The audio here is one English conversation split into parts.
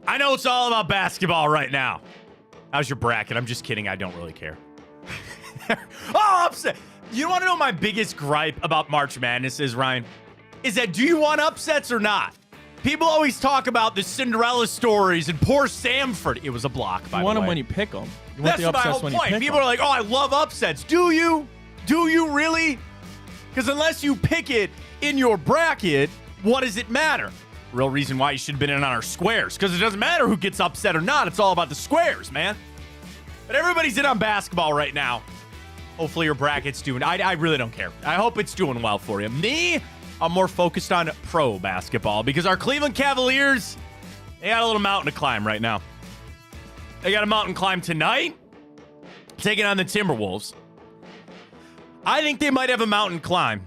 I know it's all about basketball right now. How's your bracket? I'm just kidding. I don't really care. Oh, upset. You want to know what my biggest gripe about March Madness is, Ryan? Is that do you want upsets or not? People always talk about the Cinderella stories and poor Samford. It was a block, by the way. You want them when you pick them. You want That's the my upsets whole when point. you pick People them. are like, oh, I love upsets. Do you? Do you really? Because unless you pick it in your bracket, what does it matter? Real reason why you should have been in on our squares. Because it doesn't matter who gets upset or not. It's all about the squares, man. But everybody's in on basketball right now. Hopefully your bracket's doing... I really don't care. I hope it's doing well for you. Me, I'm more focused on pro basketball because our Cleveland Cavaliers, they got a little mountain to climb right now. They got a mountain climb tonight, taking on the Timberwolves. I think they might have a mountain climb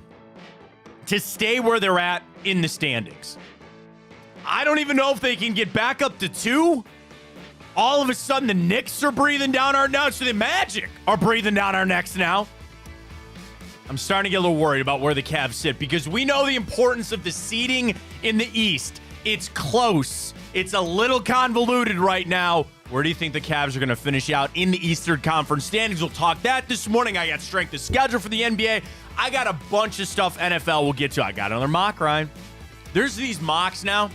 to stay where they're at in the standings. I don't even know if they can get back up to 2. All of a sudden, the Knicks are breathing down our necks. So the Magic are breathing down our necks now. I'm starting to get a little worried about where the Cavs sit because we know the importance of the seeding in the East. It's close. It's a little convoluted right now. Where do you think the Cavs are going to finish out in the Eastern Conference standings? We'll talk that this morning. I got strength of schedule for the NBA. I got a bunch of stuff NFL we'll get to. I got another mock, Ryan. There's these mocks now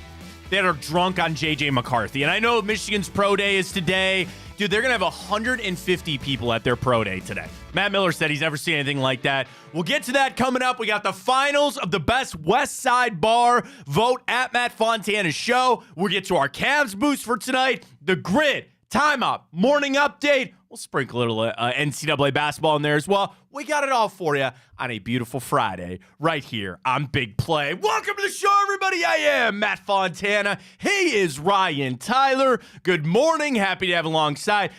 that are drunk on J.J. McCarthy. And I know Michigan's pro day is today. Dude, they're going to have 150 people at their pro day today. Matt Miller said he's never seen anything like that. We'll get to that coming up. We got the finals of the best West Side bar. Vote at Matt Fontana's show. We'll get to our Cavs boost for tonight. The grid, timeout, morning update. We'll sprinkle a little NCAA basketball in there as well. We got it all for you on a beautiful Friday right here on Big Play. Welcome to the show, everybody. I am Matt Fontana. He is Ryan Tyler. Good morning. Happy to have alongside.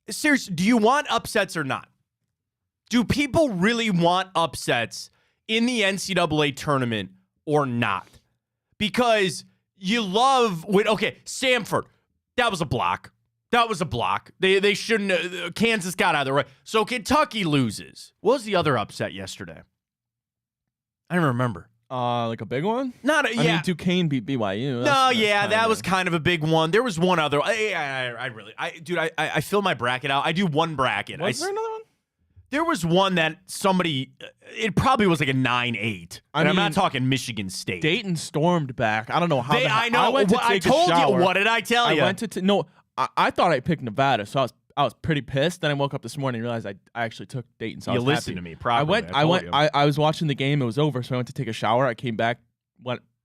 Seriously, do you want upsets or not? Do people really want upsets in the NCAA tournament or not? Because you love when, okay, Samford, that was a block. That was a block. They shouldn't. Kansas got out of the way. So Kentucky loses. What was the other upset yesterday? I don't remember. Like a big one? Not a, yeah. I mean, Duquesne beat BYU. That was kind of a big one. There was one other. I fill my bracket out. I do one bracket. Was there another one? There was one that somebody. It probably was like a 9-8. I'm not talking Michigan State. Dayton stormed back. I don't know how. I know. I told you. What did I tell you? I went to no. I thought I picked Nevada, so I was pretty pissed. Then I woke up this morning and realized I actually took Dayton. So you I was listened happy. to me, probably. I was watching the game. It was over, so I went to take a shower. I came back,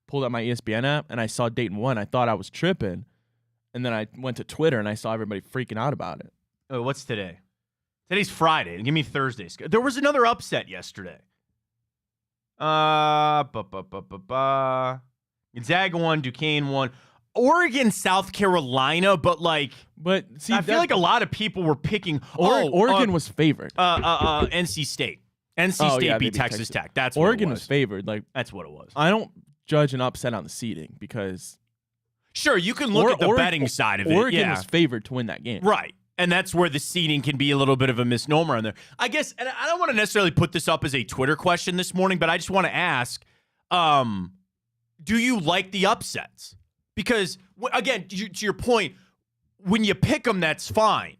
pulled out my ESPN app, and I saw Dayton won. I thought I was tripping, and then I went to Twitter and I saw everybody freaking out about it. Oh, what's today? Today's Friday. Give me Thursdays. There was another upset yesterday. Gonzaga won, Duquesne won. Oregon, South Carolina, but see, I feel like a lot of people were picking. Oregon was favored. NC State. NC State beat Texas Tech. That's what Oregon it was. was favored. That's what it was. I don't judge an upset on the seeding because sure you can look at the betting side of it. Oregon was favored to win that game, right? And that's where the seeding can be a little bit of a misnomer on there. I guess, and I don't want to necessarily put this up as a Twitter question this morning, but I just want to ask, do you like the upsets? Because, again, to your point, when you pick them, that's fine.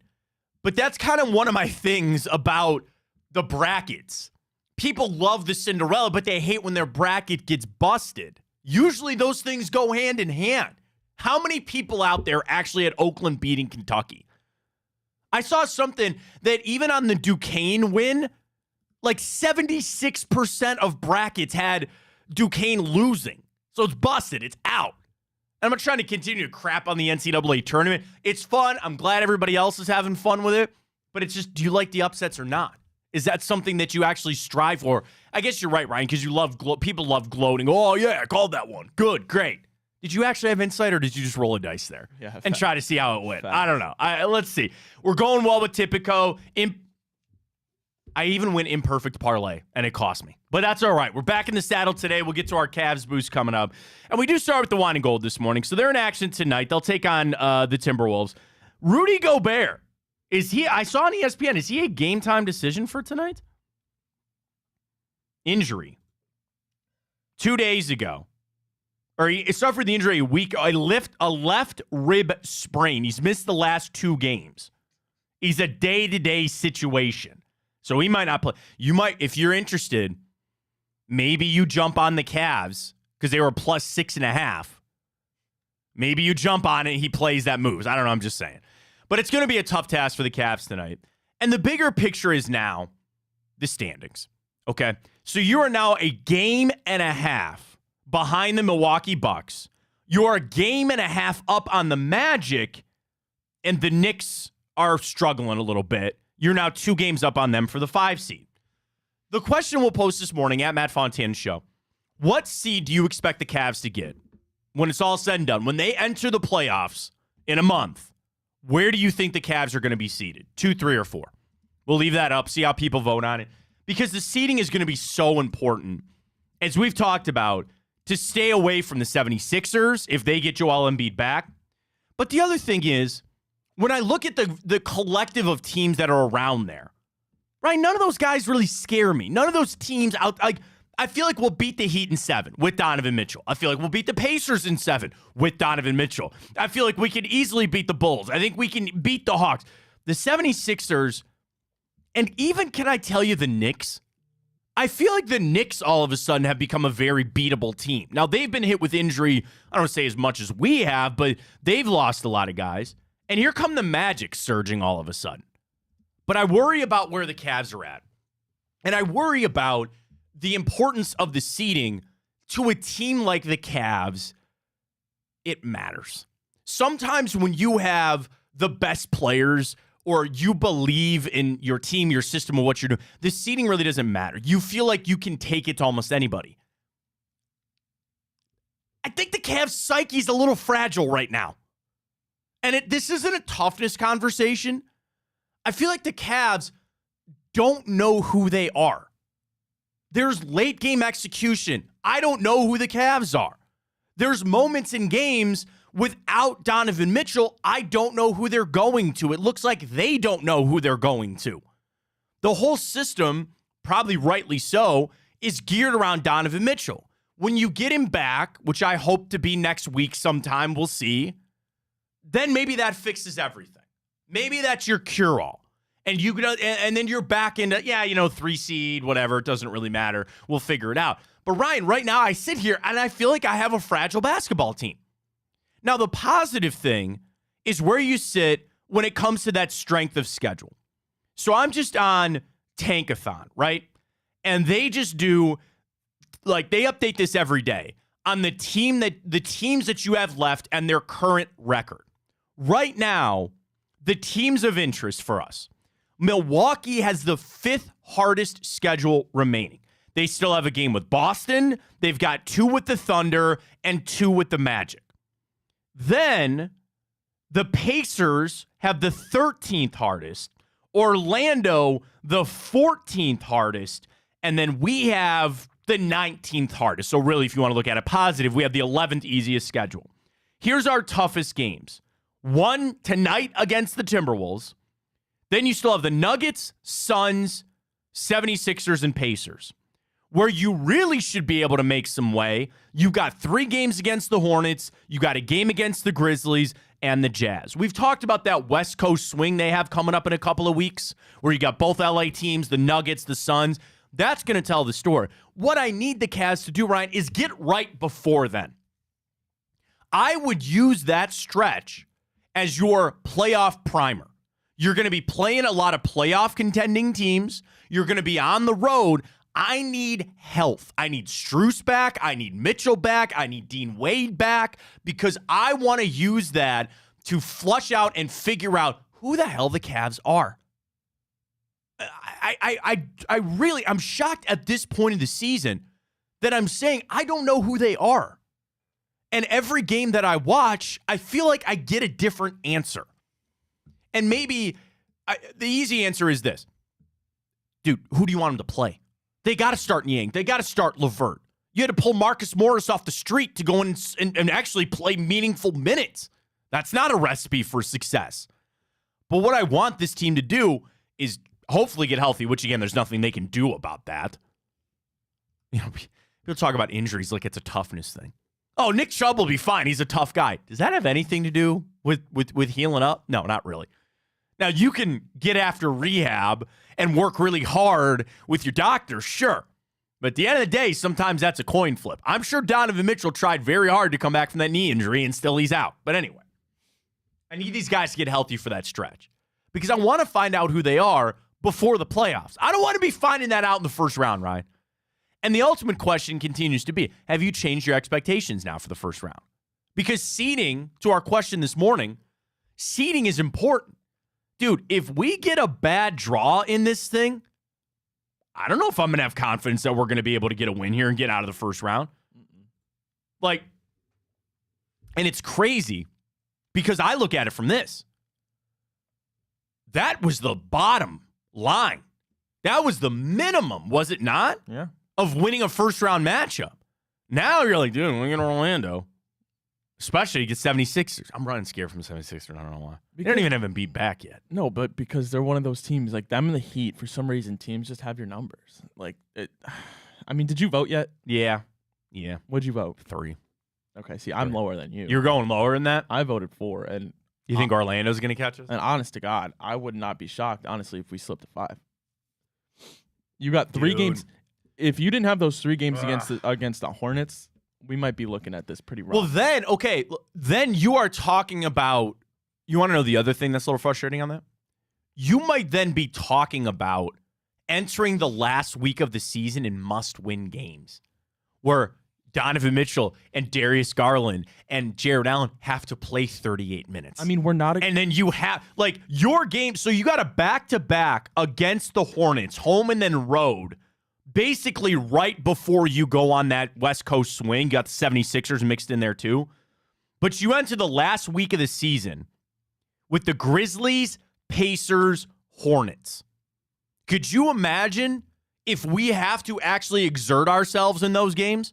But that's kind of one of my things about the brackets. People love the Cinderella, but they hate when their bracket gets busted. Usually those things go hand in hand. How many people out there actually had Oakland beating Kentucky? I saw something that even on the Duquesne win, 76% of brackets had Duquesne losing. So it's busted. It's out. And I'm not trying to continue to crap on the NCAA tournament. It's fun. I'm glad everybody else is having fun with it. But it's just, do you like the upsets or not? Is that something that you actually strive for? I guess you're right, Ryan, because you love people love gloating. Oh, yeah, I called that one. Good, great. Did you actually have insight, or did you just roll a dice there and try to see how it went? I don't know. Let's see. We're going well with Tipico. I even went imperfect parlay, and it cost me. But that's all right. We're back in the saddle today. We'll get to our Cavs boost coming up. And we do start with the Wine and Gold this morning. So they're in action tonight. They'll take on the Timberwolves. Rudy Gobert, I saw on ESPN, is he a game-time decision for tonight? Injury. 2 days ago. Or he suffered the injury a left rib sprain. He's missed the last 2 games. He's a day-to-day situation. So he might not play. You might, if you're interested, maybe you jump on the Cavs because they were plus 6.5. Maybe you jump on it and he plays that moves. I don't know. I'm just saying. But it's going to be a tough task for the Cavs tonight. And the bigger picture is now the standings. Okay? So you are now a game and a half behind the Milwaukee Bucks. You're a game and a half up on the Magic, and the Knicks are struggling a little bit. You're now 2 games up on them for the 5 seed. The question we'll post this morning at Matt Fontana's show, what seed do you expect the Cavs to get when it's all said and done? When they enter the playoffs in a month, where do you think the Cavs are going to be seeded? 2, 3, or 4? We'll leave that up, see how people vote on it. Because the seeding is going to be so important, as we've talked about, to stay away from the 76ers if they get Joel Embiid back. But the other thing is, when I look at the collective of teams that are around there, right, none of those guys really scare me. None of those teams out, I feel like we'll beat the Heat in 7 with Donovan Mitchell. I feel like we'll beat the Pacers in 7 with Donovan Mitchell. I feel like we can easily beat the Bulls. I think we can beat the Hawks. The 76ers, and even, can I tell you, the Knicks? I feel like the Knicks all of a sudden have become a very beatable team. Now, they've been hit with injury, I don't say as much as we have, but they've lost a lot of guys. And here come the Magic surging all of a sudden. But I worry about where the Cavs are at. And I worry about the importance of the seeding to a team like the Cavs. It matters. Sometimes when you have the best players, or you believe in your team, your system, or what you're doing, the seeding really doesn't matter. You feel like you can take it to almost anybody. I think the Cavs' psyche is a little fragile right now. And this isn't a toughness conversation. I feel like the Cavs don't know who they are. There's late game execution. I don't know who the Cavs are. There's moments in games without Donovan Mitchell, I don't know who they're going to. It looks like they don't know who they're going to. The whole system, probably rightly so, is geared around Donovan Mitchell. When you get him back, which I hope to be next week sometime, we'll see, then maybe that fixes everything. Maybe that's your cure-all. And then you're back into, 3 seed, whatever. It doesn't really matter. We'll figure it out. But Ryan, right now I sit here and I feel like I have a fragile basketball team. Now, the positive thing is where you sit when it comes to that strength of schedule. So I'm just on Tankathon, right? And they just do, they update this every day on the teams that you have left and their current record. Right now, the teams of interest for us. Milwaukee has the 5th hardest schedule remaining. They still have a game with Boston. They've got 2 with the Thunder and 2 with the Magic. Then the Pacers have the 13th hardest. Orlando, the 14th hardest. And then we have the 19th hardest. So really, if you want to look at it positive, we have the 11th easiest schedule. Here's our toughest games. 1 tonight against the Timberwolves. Then you still have the Nuggets, Suns, 76ers, and Pacers. Where you really should be able to make some way, you got 3 games against the Hornets, you got a game against the Grizzlies, and the Jazz. We've talked about that West Coast swing they have coming up in a couple of weeks, where you got both LA teams, the Nuggets, the Suns. That's going to tell the story. What I need the Cavs to do, Ryan, is get right before then. I would use that stretch as your playoff primer. You're going to be playing a lot of playoff contending teams. You're going to be on the road. I need health. I need Strus back. I need Mitchell back. I need Dean Wade back, because I want to use that to flush out and figure out who the hell the Cavs are. I'm shocked at this point of the season that I'm saying I don't know who they are. And every game that I watch, I feel like I get a different answer. And maybe the easy answer is this. Dude, who do you want them to play? They got to start Niang. They got to start LeVert. You had to pull Marcus Morris off the street to go in and actually play meaningful minutes. That's not a recipe for success. But what I want this team to do is hopefully get healthy, which, again, there's nothing they can do about that. You know, people talk about injuries like it's a toughness thing. Oh, Nick Chubb will be fine. He's a tough guy. Does that have anything to do with healing up? No, not really. Now, you can get after rehab and work really hard with your doctor, sure. But at the end of the day, sometimes that's a coin flip. I'm sure Donovan Mitchell tried very hard to come back from that knee injury, and still he's out. But anyway, I need these guys to get healthy for that stretch, because I want to find out who they are before the playoffs. I don't want to be finding that out in the first round, Ryan. And the ultimate question continues to be, have you changed your expectations now for the first round? Because seeding, to our question this morning, seeding is important. Dude, if we get a bad draw in this thing, I don't know if I'm going to have confidence that we're going to be able to get a win here and get out of the first round. Like, and it's crazy because I look at it from this. That was the bottom line. That was the minimum, was it not? Yeah. Of winning a first-round matchup. Now you're like, dude, we're going to Orlando. Especially against 76ers. I'm running scared from 76ers. I don't know why. They don't even have him beat back yet. No, but because they're one of those teams, like them and the Heat, for some reason, teams just have your numbers. Like, I mean, did you vote yet? Yeah. What'd you vote? 3. Okay, see, I'm lower than you. You're going lower than that? I voted 4, and you think Orlando's going to catch us? And honest to God, I would not be shocked, honestly, if we slipped to 5. You got 3 games. If you didn't have those 3 games against the Hornets, we might be looking at this pretty rough. Well, then you are talking about, you want to know the other thing that's a little frustrating on that? You might then be talking about entering the last week of the season in must-win games, where Donovan Mitchell and Darius Garland and Jared Allen have to play 38 minutes. I mean, we're not... And then you have, like, your game, so you got a back-to-back against the Hornets, home and then road, basically right before you go on that West Coast swing. You got the 76ers mixed in there too. But you enter the last week of the season with the Grizzlies, Pacers, Hornets. Could you imagine if we have to actually exert ourselves in those games?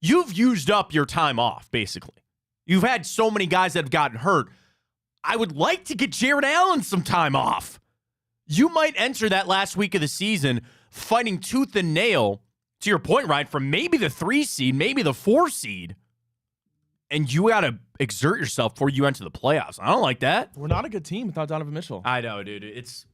You've used up your time off, basically. You've had so many guys that have gotten hurt. I would like to get Jared Allen some time off. You might enter that last week of the season fighting tooth and nail, to your point, Ryan, from maybe the 3 seed, maybe the 4 seed, and you got to exert yourself before you enter the playoffs. I don't like that. We're not a good team without Donovan Mitchell. I know, dude. There's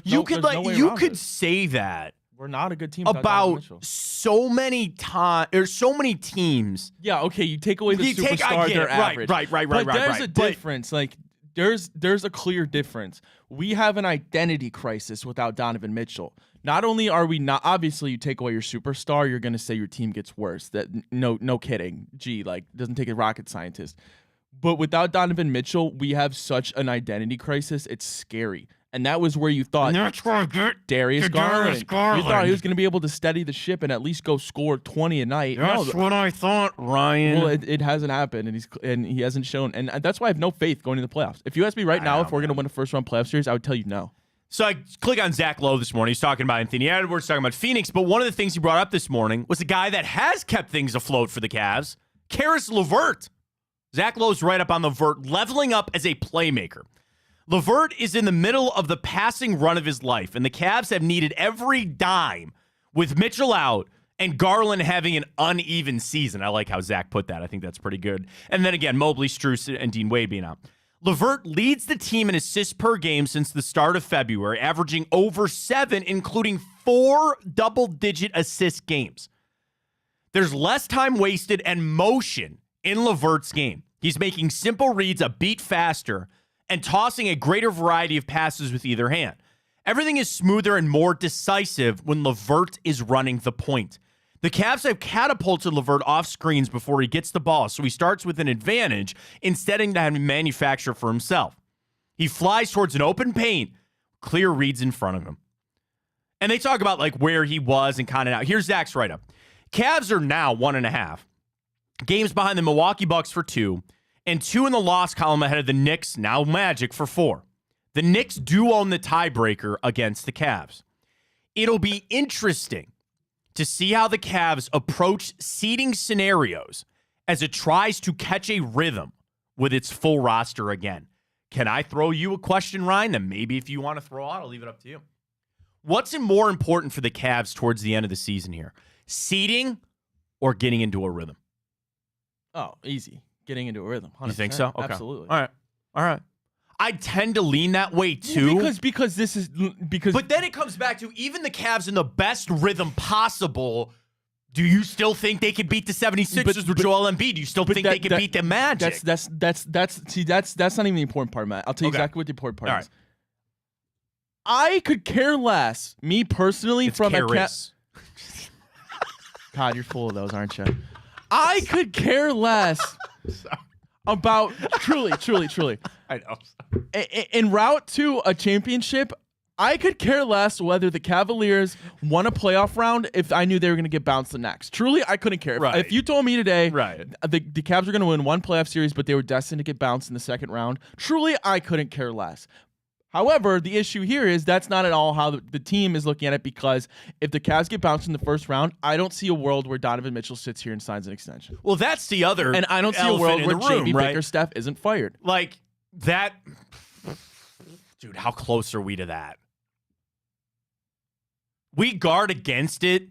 you could say that we're not a good team about so many times or so many teams. Yeah, okay, you take away the superstar, they're average. Right. But there's a difference. Like, there's a clear difference. We have an identity crisis without Donovan Mitchell. Not only are we not, obviously you take away your superstar, you're going to say your team gets worse. That no kidding. Gee, like, doesn't take a rocket scientist. But without Donovan Mitchell, we have such an identity crisis. It's scary. And that was where you thought that's where I get Darius Garland. You Garland. thought he was going to be able to steady the ship and at least go score 20 a night. That's what I thought, Ryan. Well, it hasn't happened, and he hasn't shown. And that's why I have no faith going into the playoffs. If you ask me right now if we're going to win a first-round playoff series, I would tell you no. So I click on Zach Lowe this morning. He's talking about Anthony Edwards, talking about Phoenix. But one of the things he brought up this morning was a guy that has kept things afloat for the Cavs, Karis LeVert. Zach Lowe's right up on LeVert, leveling up as a playmaker. LeVert is in the middle of the passing run of his life, and the Cavs have needed every dime with Mitchell out and Garland having an uneven season. I like how Zach put that. I think that's pretty good. And then again, Mobley, Strus, and Dean Wade being out. LeVert leads the team in assists per game since the start of February, averaging over 7, including 4 double-digit assist games. There's less time wasted and motion in LeVert's game. He's making simple reads a beat faster and tossing a greater variety of passes with either hand. Everything is smoother and more decisive when LeVert is running the point. The Cavs have catapulted LeVert off screens before he gets the ball, so he starts with an advantage instead of having to manufacture for himself. He flies towards an open paint, clear reads in front of him. And they talk about like where he was and kind of out. Here's Zach's write-up. Cavs are now 1.5 games behind the Milwaukee Bucks for 2, and 2 in the loss column ahead of the Knicks, now Magic, for 4. The Knicks do own the tiebreaker against the Cavs. It'll be interesting to see how the Cavs approach seeding scenarios as it tries to catch a rhythm with its full roster again. Can I throw you a question, Ryan? Then maybe if you want to throw out, I'll leave it up to you. What's more important for the Cavs towards the end of the season here? Seeding or getting into a rhythm? Oh, easy. Getting into a rhythm. 100%. You think so? Okay. Absolutely. All right. I tend to lean that way too. Because this is because. But then it comes back to even the Cavs in the best rhythm possible. Do you still think they could beat the 76ers with Joel Embiid? Do you still think they could beat the Magic? That's not even the important part, Matt. I'll tell you exactly what the important part is. I could care less, me personally, it's from Karis. God, you're full of those, aren't you? I could care less about truly. I know. En route to a championship, I could care less whether the Cavaliers won a playoff round if I knew they were going to get bounced the next. Truly, I couldn't care. Right. If you told me today right. the Cavs were going to win one playoff series, but they were destined to get bounced in the second round, truly, I couldn't care less. However, the issue here is that's not at all how the team is looking at it, because if the Cavs get bounced in the first round, I don't see a world where Donovan Mitchell sits here and signs an extension. Well, that's the other and I don't see a world where JB Bickerstaff isn't fired. Like that. Dude, how close are we to that? We guard against it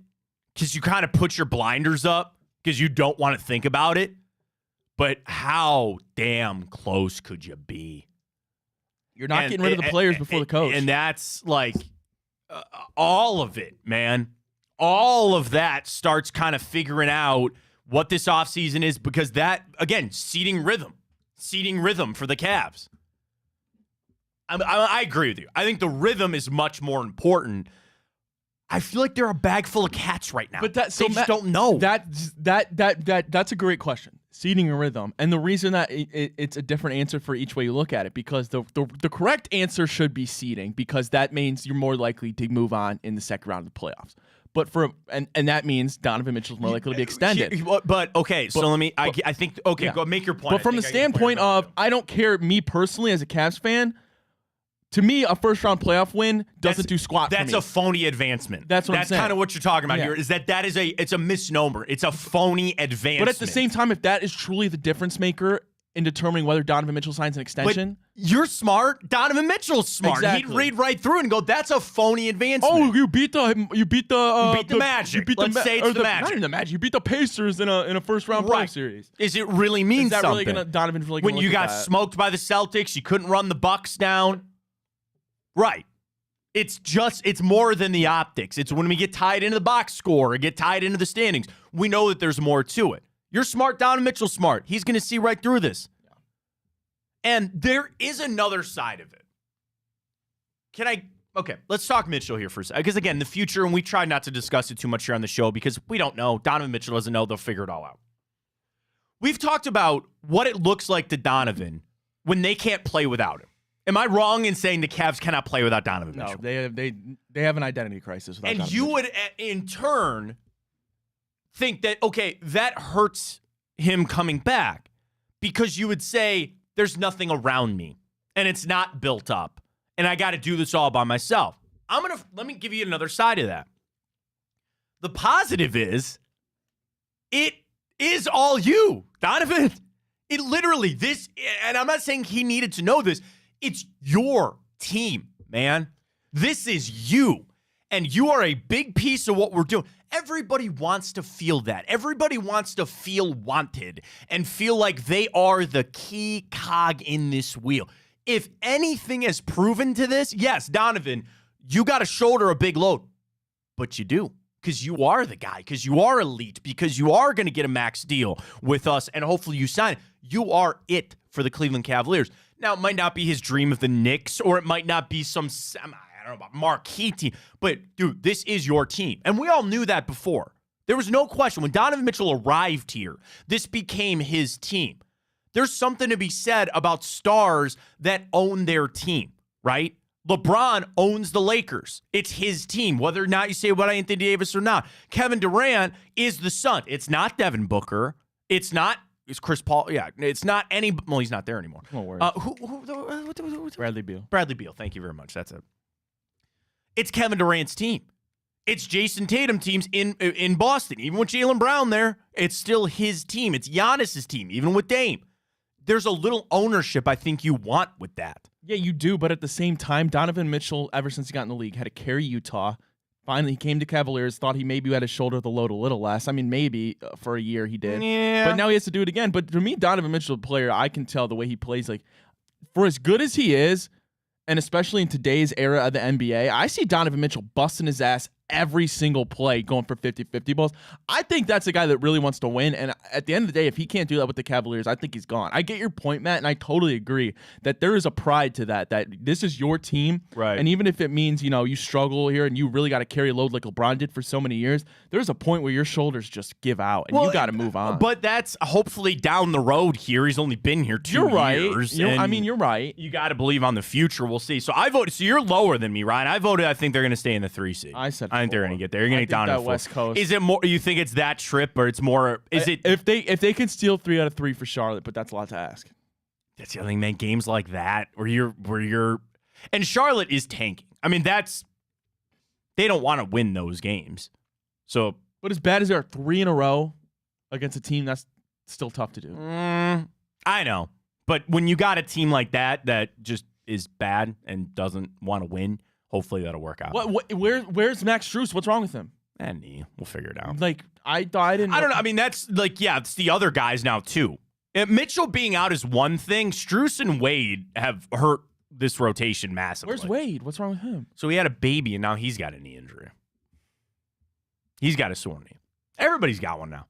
because you kind of put your blinders up because you don't want to think about it. But how damn close could you be? You're not getting rid of the players before the coach. And that's like all of it, man. All of that starts kind of figuring out what this offseason is, because that, again, seeding rhythm for the Cavs. I agree with you. I think the rhythm is much more important. I feel like they're a bag full of cats right now. But they just don't know. That's a great question. Seeding a rhythm. And the reason that it's a different answer for each way you look at it, because the correct answer should be seeding, because that means you're more likely to move on in the second round of the playoffs. But and that means Donovan Mitchell's more likely to be extended. But okay, so let me. I think okay, go make your point. But from the standpoint of, I don't care. Me personally, as a Cavs fan, to me, a first-round playoff win doesn't do squat for me. That's a phony advancement. That's what I'm saying. That's kind of what you're talking about here, is it's a misnomer. It's a phony advancement. But at the same time, if that is truly the difference maker in determining whether Donovan Mitchell signs an extension. But you're smart. Donovan Mitchell's smart. Exactly. He'd read right through it and go, that's a phony advancement. Oh, you beat the Magic. Let's say it's the Magic. Not even the Magic. You beat the Pacers in a first-round playoff series. Is it really mean something? Really Donovan's really when you got smoked by the Celtics, you couldn't run the Bucks down. Right. It's more than the optics. It's when we get tied into the box score or get tied into the standings, we know that there's more to it. You're smart. Donovan Mitchell's smart. He's going to see right through this. Yeah. And there is another side of it. Okay, let's talk Mitchell here for a second. Because, again, the future, and we try not to discuss it too much here on the show because we don't know. Donovan Mitchell doesn't know. They'll figure it all out. we've talked about what it looks like to Donovan when they can't play without him. Am I wrong in saying the Cavs cannot play without Donovan Mitchell? No, they have an identity crisis without Donovan you Mitchell. would, in turn, think that, okay, that hurts him coming back because you would say, there's nothing around me and it's not built up and I got to do this all by myself. Let me give you another side of that. The positive is, it is all you, Donovan. It literally, and I'm not saying he needed to know this, it's your team, man. This is you. And you are a big piece of what we're doing. Everybody wants to feel that. Everybody wants to feel wanted and feel like they are the key cog in this wheel. If anything has proven to this, yes, Donovan, you got to shoulder a big load. But you do. Because you are the guy. Because you are elite. Because you are going to get a max deal with us. And hopefully you sign it. You are it for the Cleveland Cavaliers. Now, it might not be his dream of the Knicks, or it might not be some, I don't know about marquee team, but dude, this is your team. And we all knew that before. There was no question. When Donovan Mitchell arrived here, this became his team. There's something to be said about stars that own their team, right? LeBron owns the Lakers. It's his team, whether or not you say about Anthony Davis or not. Kevin Durant is the son. It's not Devin Booker. It's Chris Paul. Yeah, it's not any. Well, he's not there anymore. No worries. Bradley Beal. Bradley Beal. Thank you very much. That's it. It's Kevin Durant's team. It's Jason Tatum teams in Boston. Even with Jaylen Brown there, it's still his team. It's Giannis's team, even with Dame. There's a little ownership I think you want with that. Yeah, you do. But at the same time, Donovan Mitchell, ever since he got in the league, had to carry Utah. Finally, he came to Cavaliers, thought he maybe had to shoulder the load a little less. I mean, maybe for a year he did. Yeah. But now he has to do it again. But to me, Donovan Mitchell, player, I can tell the way he plays, like, for as good as he is, and especially in today's era of the NBA, I see Donovan Mitchell busting his ass every single play, going for 50-50 balls. I think that's a guy that really wants to win, and at the end of the day, if he can't do that with the Cavaliers, I think he's gone. I get your point, Matt, and I totally agree that there is a pride to that this is your team, right? And even if it means, you struggle here and you really got to carry a load like LeBron did for so many years, there's a point where your shoulders just give out, and you got to move on. But that's hopefully down the road here. He's only been here 2 years. You're right. You got to believe on the future. We'll see. So I voted. So you're lower than me, Ryan. I voted. I think they're going to stay in the 3 seed. I said I think they're going to get there. You're going to get down that to 4. West Coast. Is it more? You think it's that trip, or it's more? Is it? If they can steal 3 out of 3 for Charlotte, but that's a lot to ask. That's the other thing, man. Games like that, where you're, and Charlotte is tanking. I mean, they don't want to win those games. So, but as bad as there are 3 in a row against a team, that's still tough to do. I know, but when you got a team like that just is bad and doesn't want to win, hopefully that'll work out. Where's Max Strus? What's wrong with him? And we'll figure it out. Like, I didn't. I don't know. I mean, that's like, yeah, it's the other guys now too. Mitchell being out is one thing. Strus and Wade have hurt this rotation massively. Where's Wade? What's wrong with him? So he had a baby and now he's got a knee injury. He's got a sore knee. Everybody's got one now.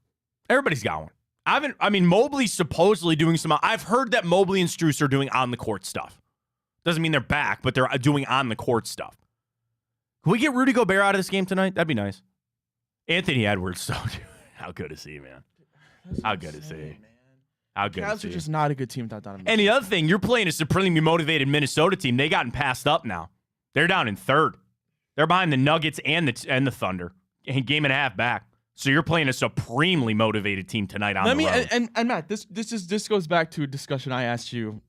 Everybody's got one. Mobley's supposedly doing some. I've heard that Mobley and Strus are doing on the court stuff. Doesn't mean they're back, but they're doing on the court stuff. Can we get Rudy Gobert out of this game tonight? That'd be nice. Anthony Edwards, though, dude. How good is he, man? How good is he? How good is he? Cavs are just not a good team without Donovan. And the other thing, you're playing a supremely motivated Minnesota team. They gotten passed up now. They're down in 3rd. They're behind the Nuggets and the Thunder. A game and a half back. So you're playing a supremely motivated team tonight on the road. And Matt, this goes back to a discussion I asked you.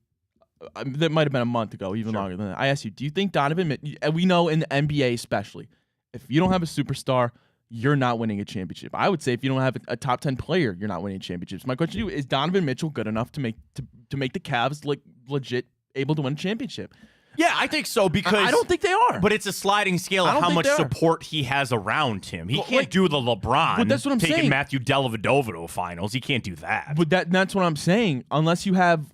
That might have been a month ago, even longer than that. I asked you, do you think Donovan, we know in the NBA especially, if you don't have a superstar, you're not winning a championship. I would say if you don't have a top 10 player, you're not winning championships. My question to you is Donovan Mitchell good enough to make the Cavs legit able to win a championship? Yeah, I think so because I don't think they are. But it's a sliding scale of how much support he has around him. He can't do the LeBron. But that's what I'm taking saying. Matthew Dellavedova to a finals. He can't do that. But that's what I'm saying. Unless you have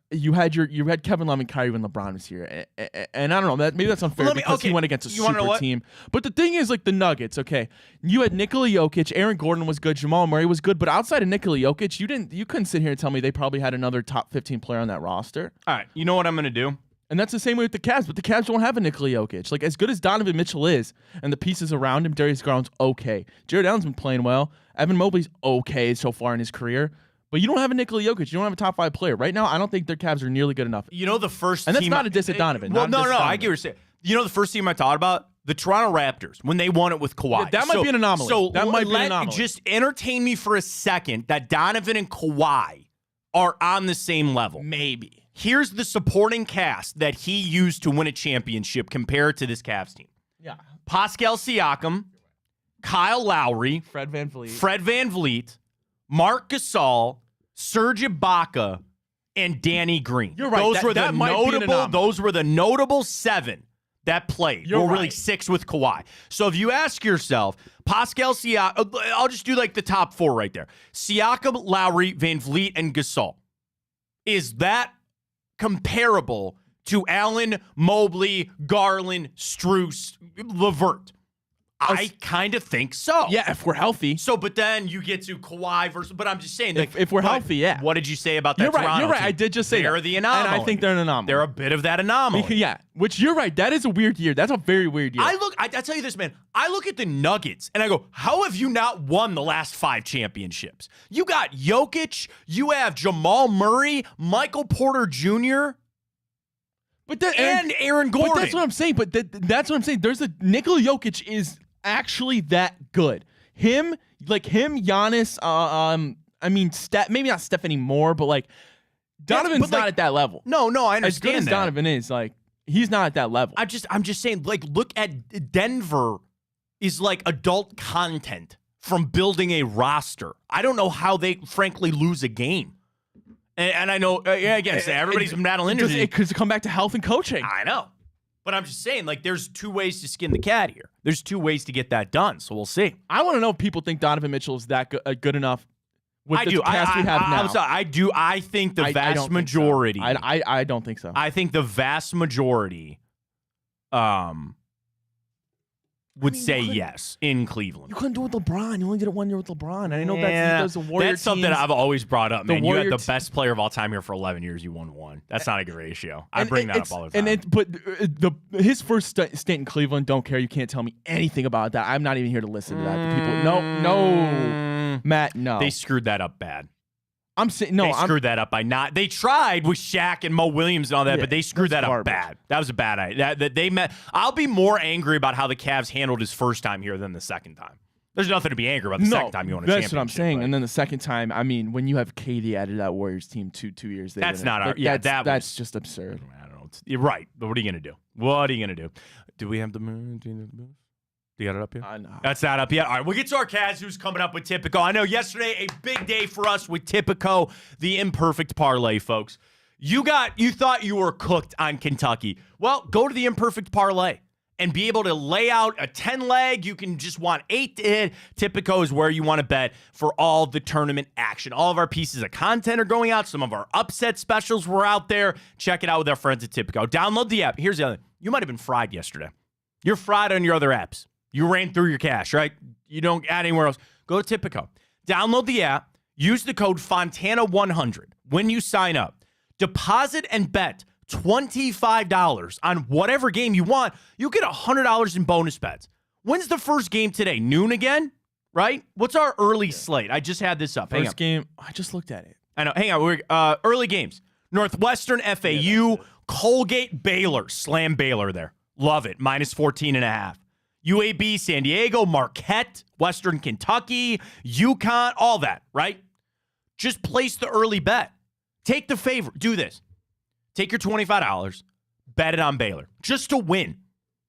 you had Kevin Love and Kyrie when LeBron was here, and I don't know, maybe that's unfair because he went against a super team. But the thing is, like the Nuggets, okay, you had Nikola Jokic, Aaron Gordon was good, Jamal Murray was good, but outside of Nikola Jokic, you couldn't sit here and tell me they probably had another top 15 player on that roster. All right, you know what I'm gonna do? And that's the same way with the Cavs, but the Cavs don't have a Nikola Jokic. Like, as good as Donovan Mitchell is, and the pieces around him, Darius Garland's okay. Jared Allen's been playing well. Evan Mobley's okay so far in his career. But you don't have a Nikola Jokic. You don't have a top 5 player. Right now, I don't think their Cavs are nearly good enough. You know the first and team... And that's not a diss at Donovan. Well, no, I get what you're saying. You know the first team I thought about? The Toronto Raptors, when they won it with Kawhi. Yeah, that might be an anomaly. So that might be an anomaly. Just entertain me for a second that Donovan and Kawhi are on the same level. Maybe. Here's the supporting cast that he used to win a championship compared to this Cavs team. Yeah. Pascal Siakam, Kyle Lowry, Fred VanVleet, Marc Gasol, Serge Ibaka, and Danny Green. You're right. Those were the notable 7 that played. You're right. Really 6 with Kawhi. So if you ask yourself, Pascal Siakam, I'll just do like the top 4 right there. Siakam, Lowry, VanVleet, and Gasol. Is that comparable to Allen, Mobley, Garland, Strus, LeVert? I kind of think so. Yeah, if we're healthy. So, but then you get to Kawhi versus. But I'm just saying, like, if we're healthy, yeah. What did you say about that? You're Toronto right. team? I did just say they're the anomaly, and I think they're an anomaly. They're a bit of that anomaly. Which you're right. That is a weird year. That's a very weird year. I tell you this, man. I look at the Nuggets and I go, how have you not won the last 5 championships? You got Jokic. You have Jamal Murray, Michael Porter Jr. And Aaron Gordon. But that's what I'm saying. That's what I'm saying. Nikola Jokic is actually that good. Him, Giannis, I mean, maybe not Steph anymore, but like Donovan's not at that level. No, I understand as good as Donovan is, like, he's not at that level. I'm just saying, like, look at Denver is like adult content from building a roster. I don't know how they frankly lose a game. And I know, again, everybody's been battling injuries. It could come back to health and coaching. I know. But I'm just saying, like, there's 2 ways to skin the cat here. There's 2 ways to get that done, so we'll see. I want to know if people think Donovan Mitchell is that good enough with the cast we have now. I do. I think the vast majority. I don't think so. I think the vast majority would say yes in Cleveland. You couldn't do it with LeBron. You only did it 1 year with LeBron. And I know that's a Warrior That's something teams. I've always brought up, man. You had the best player of all time here for 11 years. You won 1. That's not a good ratio. I bring that up all the time. But his first stint in Cleveland, don't care. You can't tell me anything about that. I'm not even here to listen to that. The people, no, Matt, no. They screwed that up bad. I'm saying no. They screwed that up by not. They tried with Shaq and Mo Williams and all that, but they screwed that up bad. That was a bad idea. That they met. I'll be more angry about how the Cavs handled his first time here than the second time. There's nothing to be angry about the second time you won a championship. That's what I'm saying. And then the second time, I mean, when you have KD added to that Warriors team 2 years later, that's not our. That's just absurd. I don't know. You're right, but what are you gonna do? What are you gonna do? Do we have the moon? You got it up yet? No. That's not up yet. All right, we'll get to our Cavs, who's coming up with Typico. I know yesterday, a big day for us with Typico, the imperfect parlay, folks. You thought you were cooked on Kentucky. Well, go to the imperfect parlay and be able to lay out a 10-leg. You can just want 8 to hit. Typico is where you want to bet for all the tournament action. All of our pieces of content are going out. Some of our upset specials were out there. Check it out with our friends at Typico. Download the app. Here's the other thing. You might have been fried yesterday. You're fried on your other apps. You ran through your cash, right? You don't add anywhere else. Go to Typico. Download the app. Use the code Fontana100 when you sign up. Deposit and bet $25 on whatever game you want. You get $100 in bonus bets. When's the first game today? Noon again? Right? What's our early slate? I just had this up. First game, I just looked at it. I know. Hang on. We're early games. Northwestern, FAU, Colgate, Baylor. Slam Baylor there. Love it. Minus 14.5. UAB, San Diego, Marquette, Western Kentucky, UConn, all that, right? Just place the early bet. Take the favor. Do this. Take your $25, bet it on Baylor, just to win.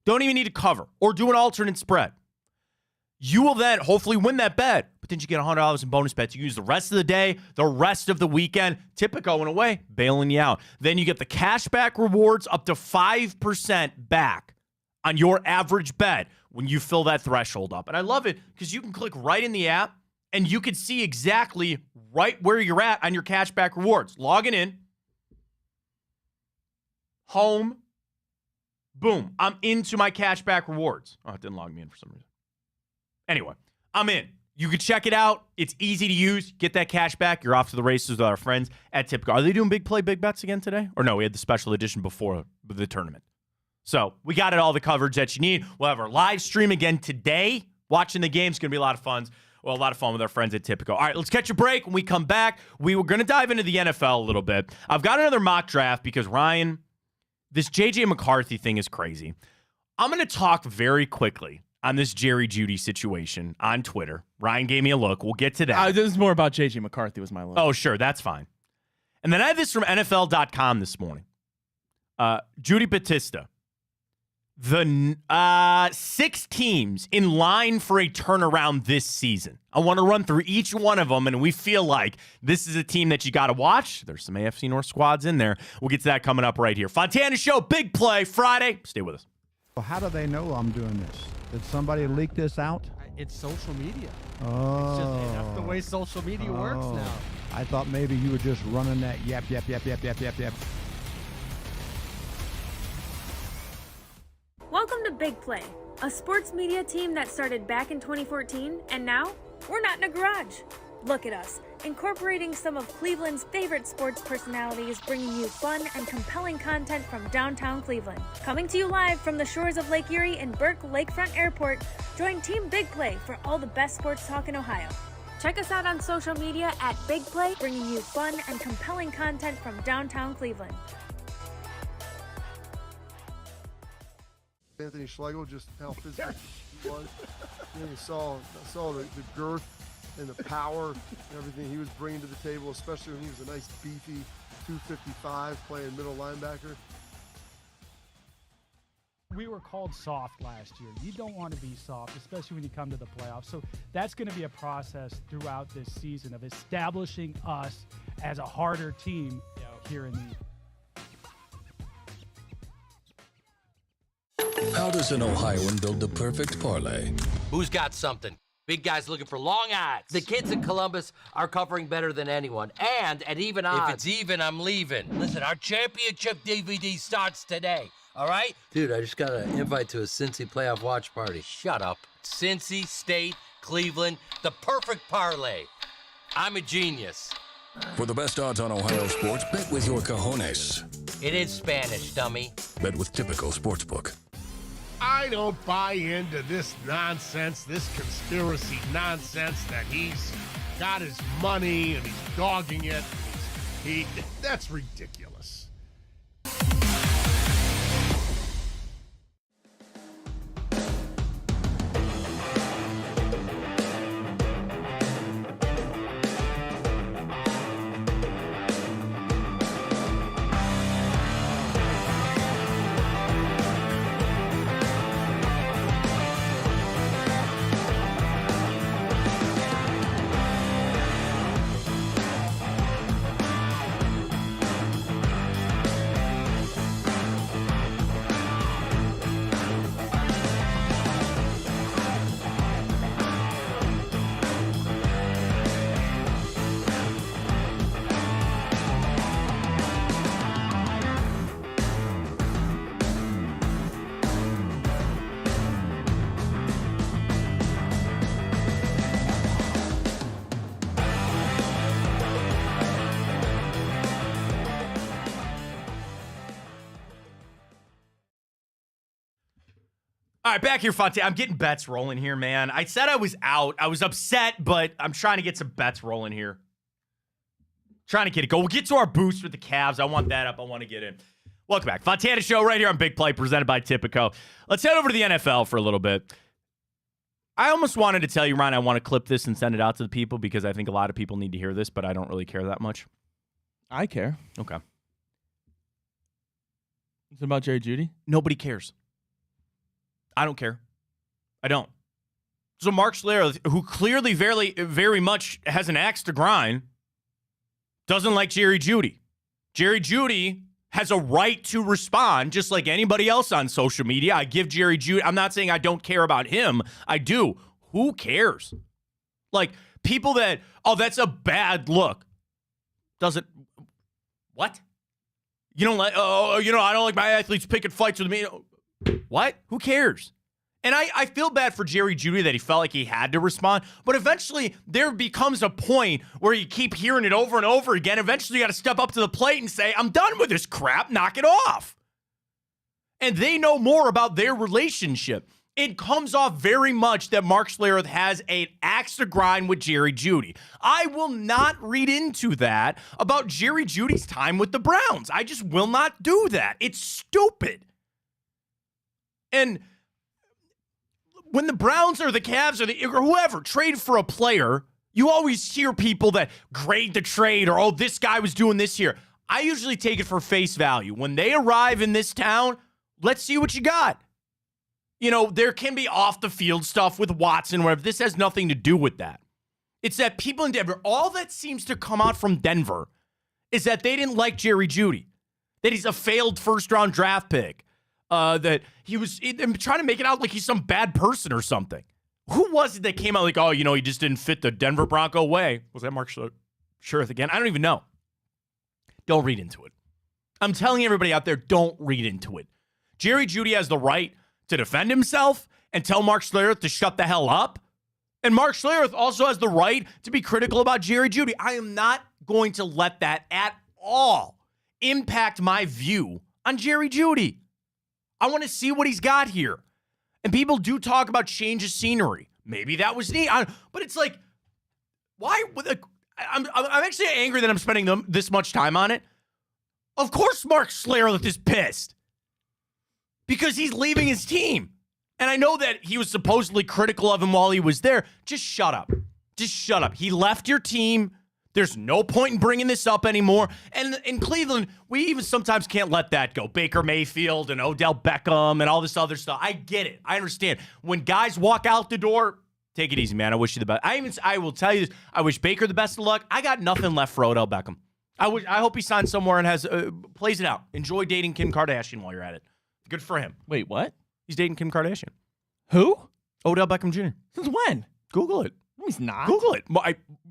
Don't even need to cover or do an alternate spread. You will then hopefully win that bet, but then you get $100 in bonus bets. You use the rest of the day, the rest of the weekend. Typico in a way, bailing you out. Then you get the cashback rewards up to 5% back on your average bet when you fill that threshold up. And I love it because you can click right in the app and you can see exactly right where you're at on your cashback rewards. Logging in. Home. Boom. I'm into my cashback rewards. Oh, it didn't log me in for some reason. Anyway, I'm in. You can check it out. It's easy to use. Get that cash back. You're off to the races with our friends at Typico. Are they doing big play, big bets again today? Or no, we had the special edition before the tournament. So we got it all the coverage that you need. We'll have our live stream again today. Watching the game is going to be a lot of fun. Well, a lot of fun with our friends at Tipico. All right, let's catch a break. When we come back, we were going to dive into the NFL a little bit. I've got another mock draft because, Ryan, this J.J. McCarthy thing is crazy. I'm going to talk very quickly on this Jerry Jeudy situation on Twitter. Ryan gave me a look. We'll get to that. This is more about J.J. McCarthy was my look. Oh, sure. That's fine. And then I have this from NFL.com this morning. Judy Batista. The 6 teams in line for a turnaround this season. I want to run through each one of them, and we feel like this is a team that you got to watch. There's some AFC North squads in there. We'll get to that coming up right here. Fontana Show, Big Play, Friday. Stay with us. Well, how do they know I'm doing this? Did somebody leak this out? It's social media. Oh. It's just that's the way social media works now. I thought maybe you were just running that yap. Welcome to Big Play, a sports media team that started back in 2014, and now we're not in a garage. Look at us, incorporating some of Cleveland's favorite sports personalities, bringing you fun and compelling content from downtown Cleveland. Coming to you live from the shores of Lake Erie and Burke Lakefront Airport, join Team Big Play for all the best sports talk in Ohio. Check us out on social media at Big Play, bringing you fun and compelling content from downtown Cleveland. Anthony Schlegel, just how physical he was. You know, you saw the girth and the power and everything he was bringing to the table, especially when he was a nice beefy 255 playing middle linebacker. We were called soft last year. You don't want to be soft, especially when you come to the playoffs. So that's going to be a process throughout this season of establishing us as a harder team here in the How does an Ohioan build the perfect parlay? Who's got something? Big guys looking for long odds. The kids in Columbus are covering better than anyone, and at even odds. If it's even, I'm leaving. Listen, our championship DVD starts today, all right? Dude, I just got an invite to a Cincy playoff watch party. Shut up. Cincy, State, Cleveland, the perfect parlay. I'm a genius. For the best odds on Ohio sports, bet with your cojones. It is Spanish, dummy. Bet with Typical Sportsbook. I don't buy into this nonsense, this conspiracy nonsense that he's got his money and he's dogging it. That's ridiculous. All right, back here, Fontana. I'm getting bets rolling here, man. I said I was out. I was upset, but I'm trying to get some bets rolling here. Trying to get it go. We'll get to our boost with the Cavs. I want that up. I want to get in. Welcome back. Fontana Show right here on Big Play, presented by Tipico. Let's head over to the NFL for a little bit. I almost wanted to tell you, Ryan, I want to clip this and send it out to the people because I think a lot of people need to hear this, but I don't really care that much. I care. Okay. It's about Jerry Jeudy? Nobody cares. I don't care. I don't. So Mark Schlereth, who clearly very, very much has an axe to grind, doesn't like Jerry Jeudy. Jerry Jeudy has a right to respond just like anybody else on social media. I give Jerry Jeudy, I'm not saying I don't care about him. I do. Who cares? Like people that, oh, that's a bad look. Doesn't, what? You don't like, oh, you know, I don't like my athletes picking fights with me. What? Who cares? And I feel bad for Jerry Jeudy that he felt like he had to respond, but eventually there becomes a point where you keep hearing it over and over again. Eventually you got to step up to the plate and say, I'm done with this crap. Knock it off. And they know more about their relationship. It comes off very much that Mark Schlereth has an axe to grind with Jerry Jeudy. I will not read into that about Jerry Jeudy's time with the Browns. I just will not do that. It's stupid. And when the Browns or the Cavs or whoever trade for a player, you always hear people that grade the trade or, oh, this guy was doing this here. I usually take it for face value. When they arrive in this town, let's see what you got. You know, there can be off the field stuff with Watson, whatever. This has nothing to do with that. It's that people in Denver, all that seems to come out from Denver is that they didn't like Jerry Jeudy, that he's a failed first-round draft pick, that he was trying to make it out like he's some bad person or something. Who was it that came out like, oh, you know, he just didn't fit the Denver Bronco way? Was that Mark Schlereth again? I don't even know. Don't read into it. I'm telling everybody out there, don't read into it. Jerry Jeudy has the right to defend himself and tell Mark Schlereth to shut the hell up. And Mark Schlereth also has the right to be critical about Jerry Jeudy. I am not going to let that at all impact my view on Jerry Jeudy. I want to see what he's got here. And people do talk about change of scenery. Maybe that was neat. But it's like, why? I'm actually angry that I'm spending this much time on it. Of course Mark Schlereth is pissed. Because he's leaving his team. And I know that he was supposedly critical of him while he was there. Just shut up. Just shut up. He left your team. There's no point in bringing this up anymore. And in Cleveland, we even sometimes can't let that go. Baker Mayfield and Odell Beckham and all this other stuff. I get it. I understand. When guys walk out the door, take it easy, man. I wish you the best. I will tell you this. I wish Baker the best of luck. I got nothing left for Odell Beckham. I hope he signs somewhere and plays it out. Enjoy dating Kim Kardashian while you're at it. Good for him. Wait, what? He's dating Kim Kardashian. Who? Odell Beckham Jr. Since when? Google it. No, he's not. Google it.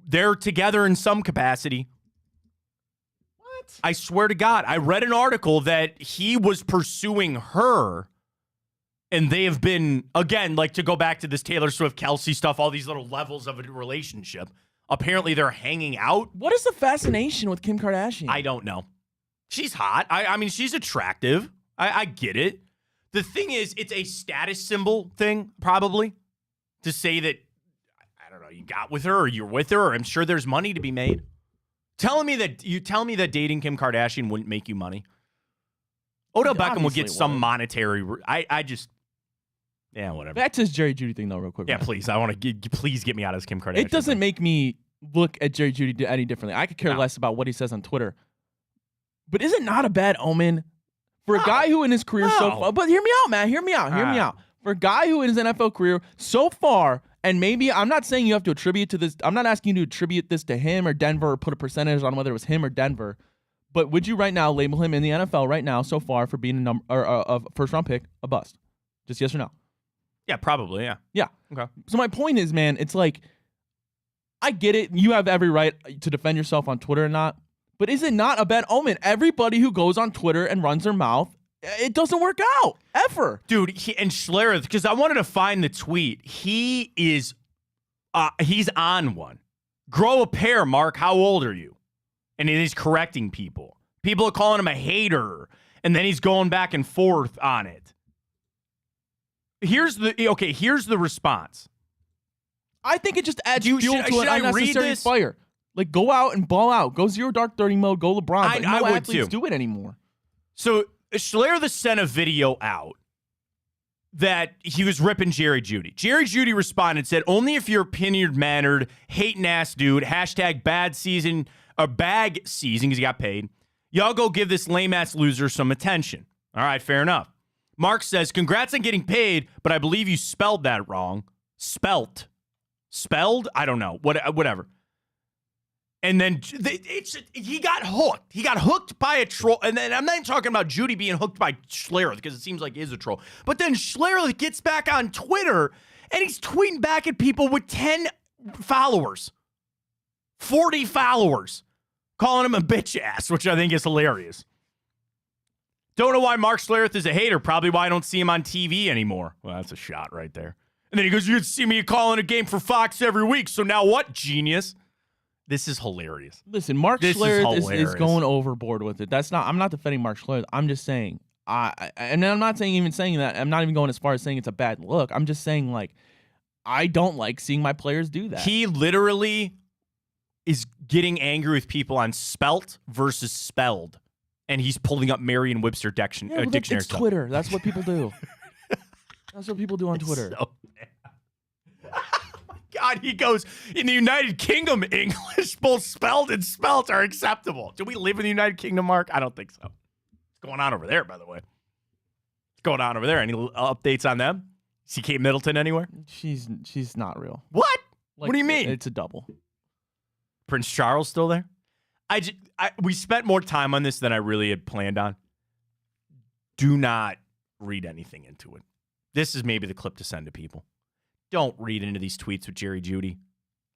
They're together in some capacity. What? I swear to God, I read an article that he was pursuing her, and they have been, again, like to go back to this Taylor Swift, Kelsey stuff, all these little levels of a relationship. Apparently, they're hanging out. What is the fascination with Kim Kardashian? I don't know. She's hot. I mean, she's attractive. I get it. The thing is, it's a status symbol thing, probably, to say that, I don't know, you got with her or you're with her, or I'm sure there's money to be made. Tell me that dating Kim Kardashian wouldn't make you money. Odell Beckham would get some monetary. Yeah, whatever. Back to this Jerry Jeudy thing, though, real quick. Yeah, please. I want to please get me out of this Kim Kardashian. It doesn't make me look at Jerry Jeudy any differently. I could care less about what he says on Twitter. But is it not a bad omen? For a guy who in his career so far, but hear me out, man. Hear me out. For a guy who in his NFL career so far, and maybe I'm not saying you have to attribute to this. I'm not asking you to attribute this to him or Denver or put a percentage on whether it was him or Denver. But would you right now label him in the NFL right now so far for being a first round pick a bust? Just yes or no? Yeah, probably. Yeah. Yeah. Okay. So my point is, man, it's like I get it. You have every right to defend yourself on Twitter or not. But is it not a bad omen? Everybody who goes on Twitter and runs their mouth, it doesn't work out, ever. Dude, and Schlereth, because I wanted to find the tweet. He's on one. Grow a pair, Mark. How old are you? And he's correcting people. People are calling him a hater, and then he's going back and forth on it. Here's the response. I think it just adds fuel to an unnecessary fire. Like, go out and ball out. Go zero dark 30 mode. Go LeBron. But no athletes do it anymore. So Schlereth sent a video out that he was ripping Jerry Jeudy. Jerry Jeudy responded and said, only if you're opinion-mannered, hating-ass dude, hashtag bad season, or bag season, because he got paid, y'all go give this lame-ass loser some attention. All right, fair enough. Mark says, congrats on getting paid, but I believe you spelled that wrong. Spelled? I don't know. Whatever. And then he got hooked. He got hooked by a troll. And then I'm not even talking about Jeudy being hooked by Schlereth because it seems like he is a troll. But then Schlereth gets back on Twitter and he's tweeting back at people with 10 followers, 40 followers, calling him a bitch ass, which I think is hilarious. Don't know why Mark Schlereth is a hater. Probably why I don't see him on TV anymore. Well, that's a shot right there. And then he goes, you'd see me calling a game for Fox every week. So now what, genius? This is hilarious. Listen, Mark Schlereth is going overboard with it. I'm not defending Mark Schlereth. I'm just saying, And I'm not saying that. I'm not even going as far as saying it's a bad look. I'm just saying, like, I don't like seeing my players do that. He literally is getting angry with people on spelt versus spelled, and he's pulling up Merriam-Webster dictionary. It's Twitter. That's what people do. That's what people do on Twitter. So oh my God, he goes, in the United Kingdom, English, both spelled and spelt are acceptable. Do we live in the United Kingdom, Mark? I don't think so. What's going on over there, by the way? What's going on over there? Any updates on them? See Kate Middleton anywhere? She's not real. What? Like, what do you mean? It's a double. Prince Charles still there? We spent more time on this than I really had planned on. Do not read anything into it. This is maybe the clip to send to people. Don't read into these tweets with Jerry Jeudy.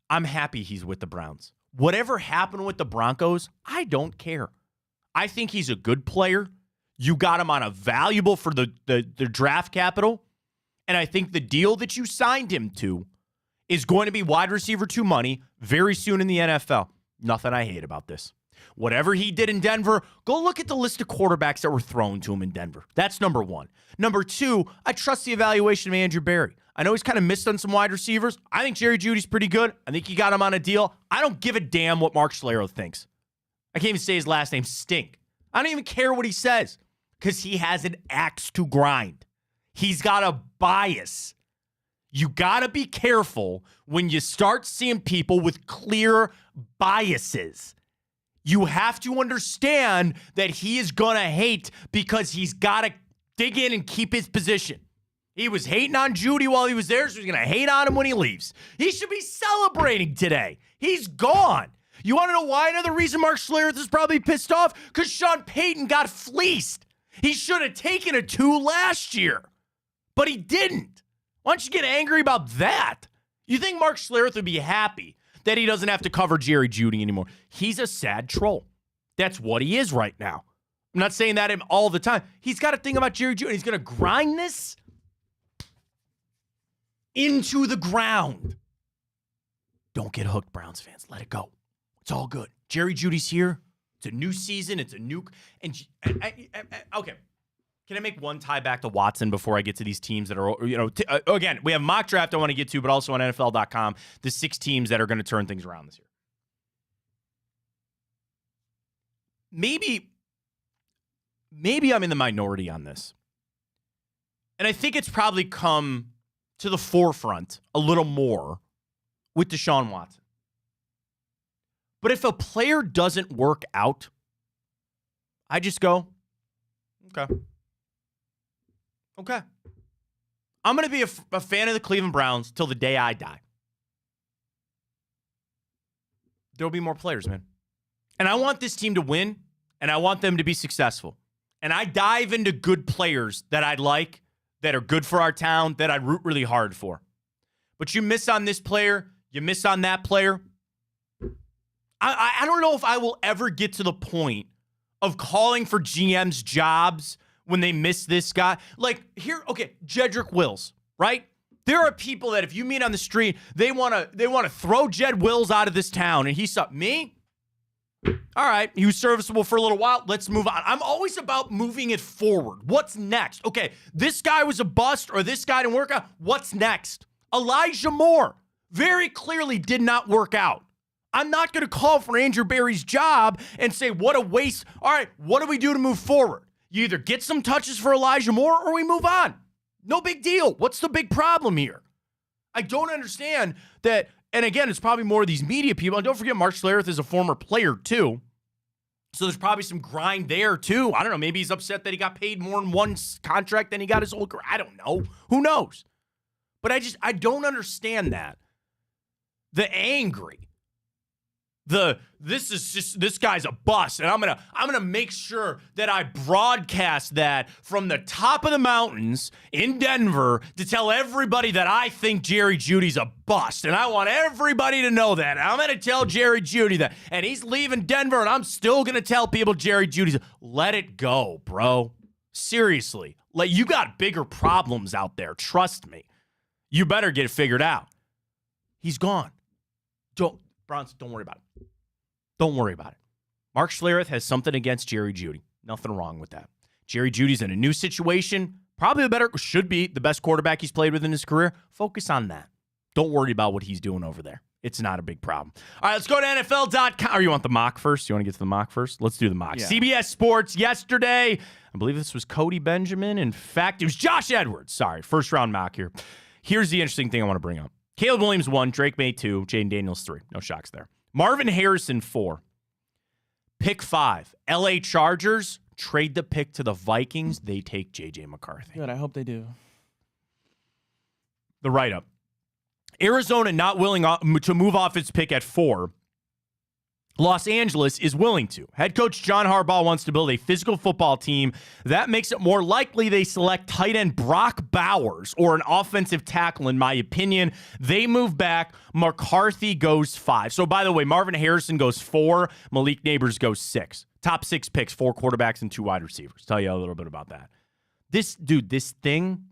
I'm happy he's with the Browns. Whatever happened with the Broncos, I don't care. I think he's a good player. You got him on a valuable for the draft capital. And I think the deal that you signed him to is going to be wide receiver 2 money very soon in the NFL. Nothing I hate about this. Whatever he did in Denver, go look at the list of quarterbacks that were thrown to him in Denver. That's number 1. Number 2, I trust the evaluation of Andrew Berry. I know he's kind of missed on some wide receivers. I think Jerry Jeudy's pretty good. I think he got him on a deal. I don't give a damn what Mark Schlereth thinks. I can't even say his last name, Stink. I don't even care what he says because he has an axe to grind. He's got a bias. You got to be careful when you start seeing people with clear biases. You have to understand that he is going to hate because he's got to dig in and keep his position. He was hating on Jeudy while he was there, so he's going to hate on him when he leaves. He should be celebrating today. He's gone. You want to know why? Another reason Mark Schlereth is probably pissed off? Because Sean Payton got fleeced. He should have taken a 2 last year, but he didn't. Why don't you get angry about that? You think Mark Schlereth would be happy that he doesn't have to cover Jerry Jeudy anymore? He's a sad troll. That's what he is right now. I'm not saying that him all the time. He's got to think about Jerry Jeudy. He's going to grind this into the ground. Don't get hooked, Browns fans. Let it go. It's all good. Jerry Jeudy's here. It's a new season. It's a new... Okay. Can I make one tie back to Watson before I get to these teams that are, again, we have mock draft I want to get to, but also on NFL.com, the 6 teams that are going to turn things around this year. Maybe I'm in the minority on this. And I think it's probably come to the forefront a little more with Deshaun Watson. But if a player doesn't work out, I just go, okay. I'm going to be a fan of the Cleveland Browns till the day I die. There'll be more players, man. And I want this team to win, and I want them to be successful. And I dive into good players that I'd like, that are good for our town, that I'd root really hard for. But you miss on this player, you miss on that player. I don't know if I will ever get to the point of calling for GM's jobs when they miss this guy. Like, here, okay, Jedrick Wills, right? There are people that if you meet on the street, they want to throw Jed Wills out of this town. And he's up, me? All right, he was serviceable for a little while. Let's move on. I'm always about moving it forward. What's next? Okay, this guy was a bust or this guy didn't work out. What's next? Elijah Moore very clearly did not work out. I'm not going to call for Andrew Berry's job and say, what a waste. All right, what do we do to move forward? You either get some touches for Elijah Moore or we move on. No big deal. What's the big problem here? I don't understand that. And again, it's probably more of these media people. And don't forget, Mark Schlereth is a former player too. So there's probably some grind there too. I don't know. Maybe he's upset that he got paid more in one contract than he got his whole career. I don't know. Who knows? But I don't understand that. The angry. This guy's a bust, and I'm gonna make sure that I broadcast that from the top of the mountains in Denver to tell everybody that I think Jerry Jeudy's a bust, and I want everybody to know that. I'm gonna tell Jerry Jeudy that, and he's leaving Denver, and I'm still gonna tell people Jerry Jeudy's. Let it go, bro. Seriously, like you got bigger problems out there. Trust me. You better get it figured out. He's gone. Browns, don't worry about it. Don't worry about it. Mark Schlereth has something against Jerry Jeudy. Nothing wrong with that. Jerry Jeudy's in a new situation. Probably should be the best quarterback he's played with in his career. Focus on that. Don't worry about what he's doing over there. It's not a big problem. All right, let's go to NFL.com. Or you want the mock first? You want to get to the mock first? Let's do the mock. Yeah. CBS Sports yesterday. I believe this was Cody Benjamin. In fact, it was Josh Edwards. Sorry, first round mock here. Here's the interesting thing I want to bring up. Caleb Williams 1, Drake May 2, Jaden Daniels 3. No shocks there. Marvin Harrison 4. Pick 5. LA Chargers trade the pick to the Vikings. They take J.J. McCarthy. Good, I hope they do. The write-up. Arizona not willing to move off its pick at 4. Los Angeles is willing to. Head coach John Harbaugh wants to build a physical football team. That makes it more likely they select tight end Brock Bowers or an offensive tackle, in my opinion. They move back. McCarthy goes 5. So, by the way, Marvin Harrison goes 4. Malik Neighbors goes 6. Top 6 picks, 4 quarterbacks and 2 wide receivers. Tell you a little bit about that. This thing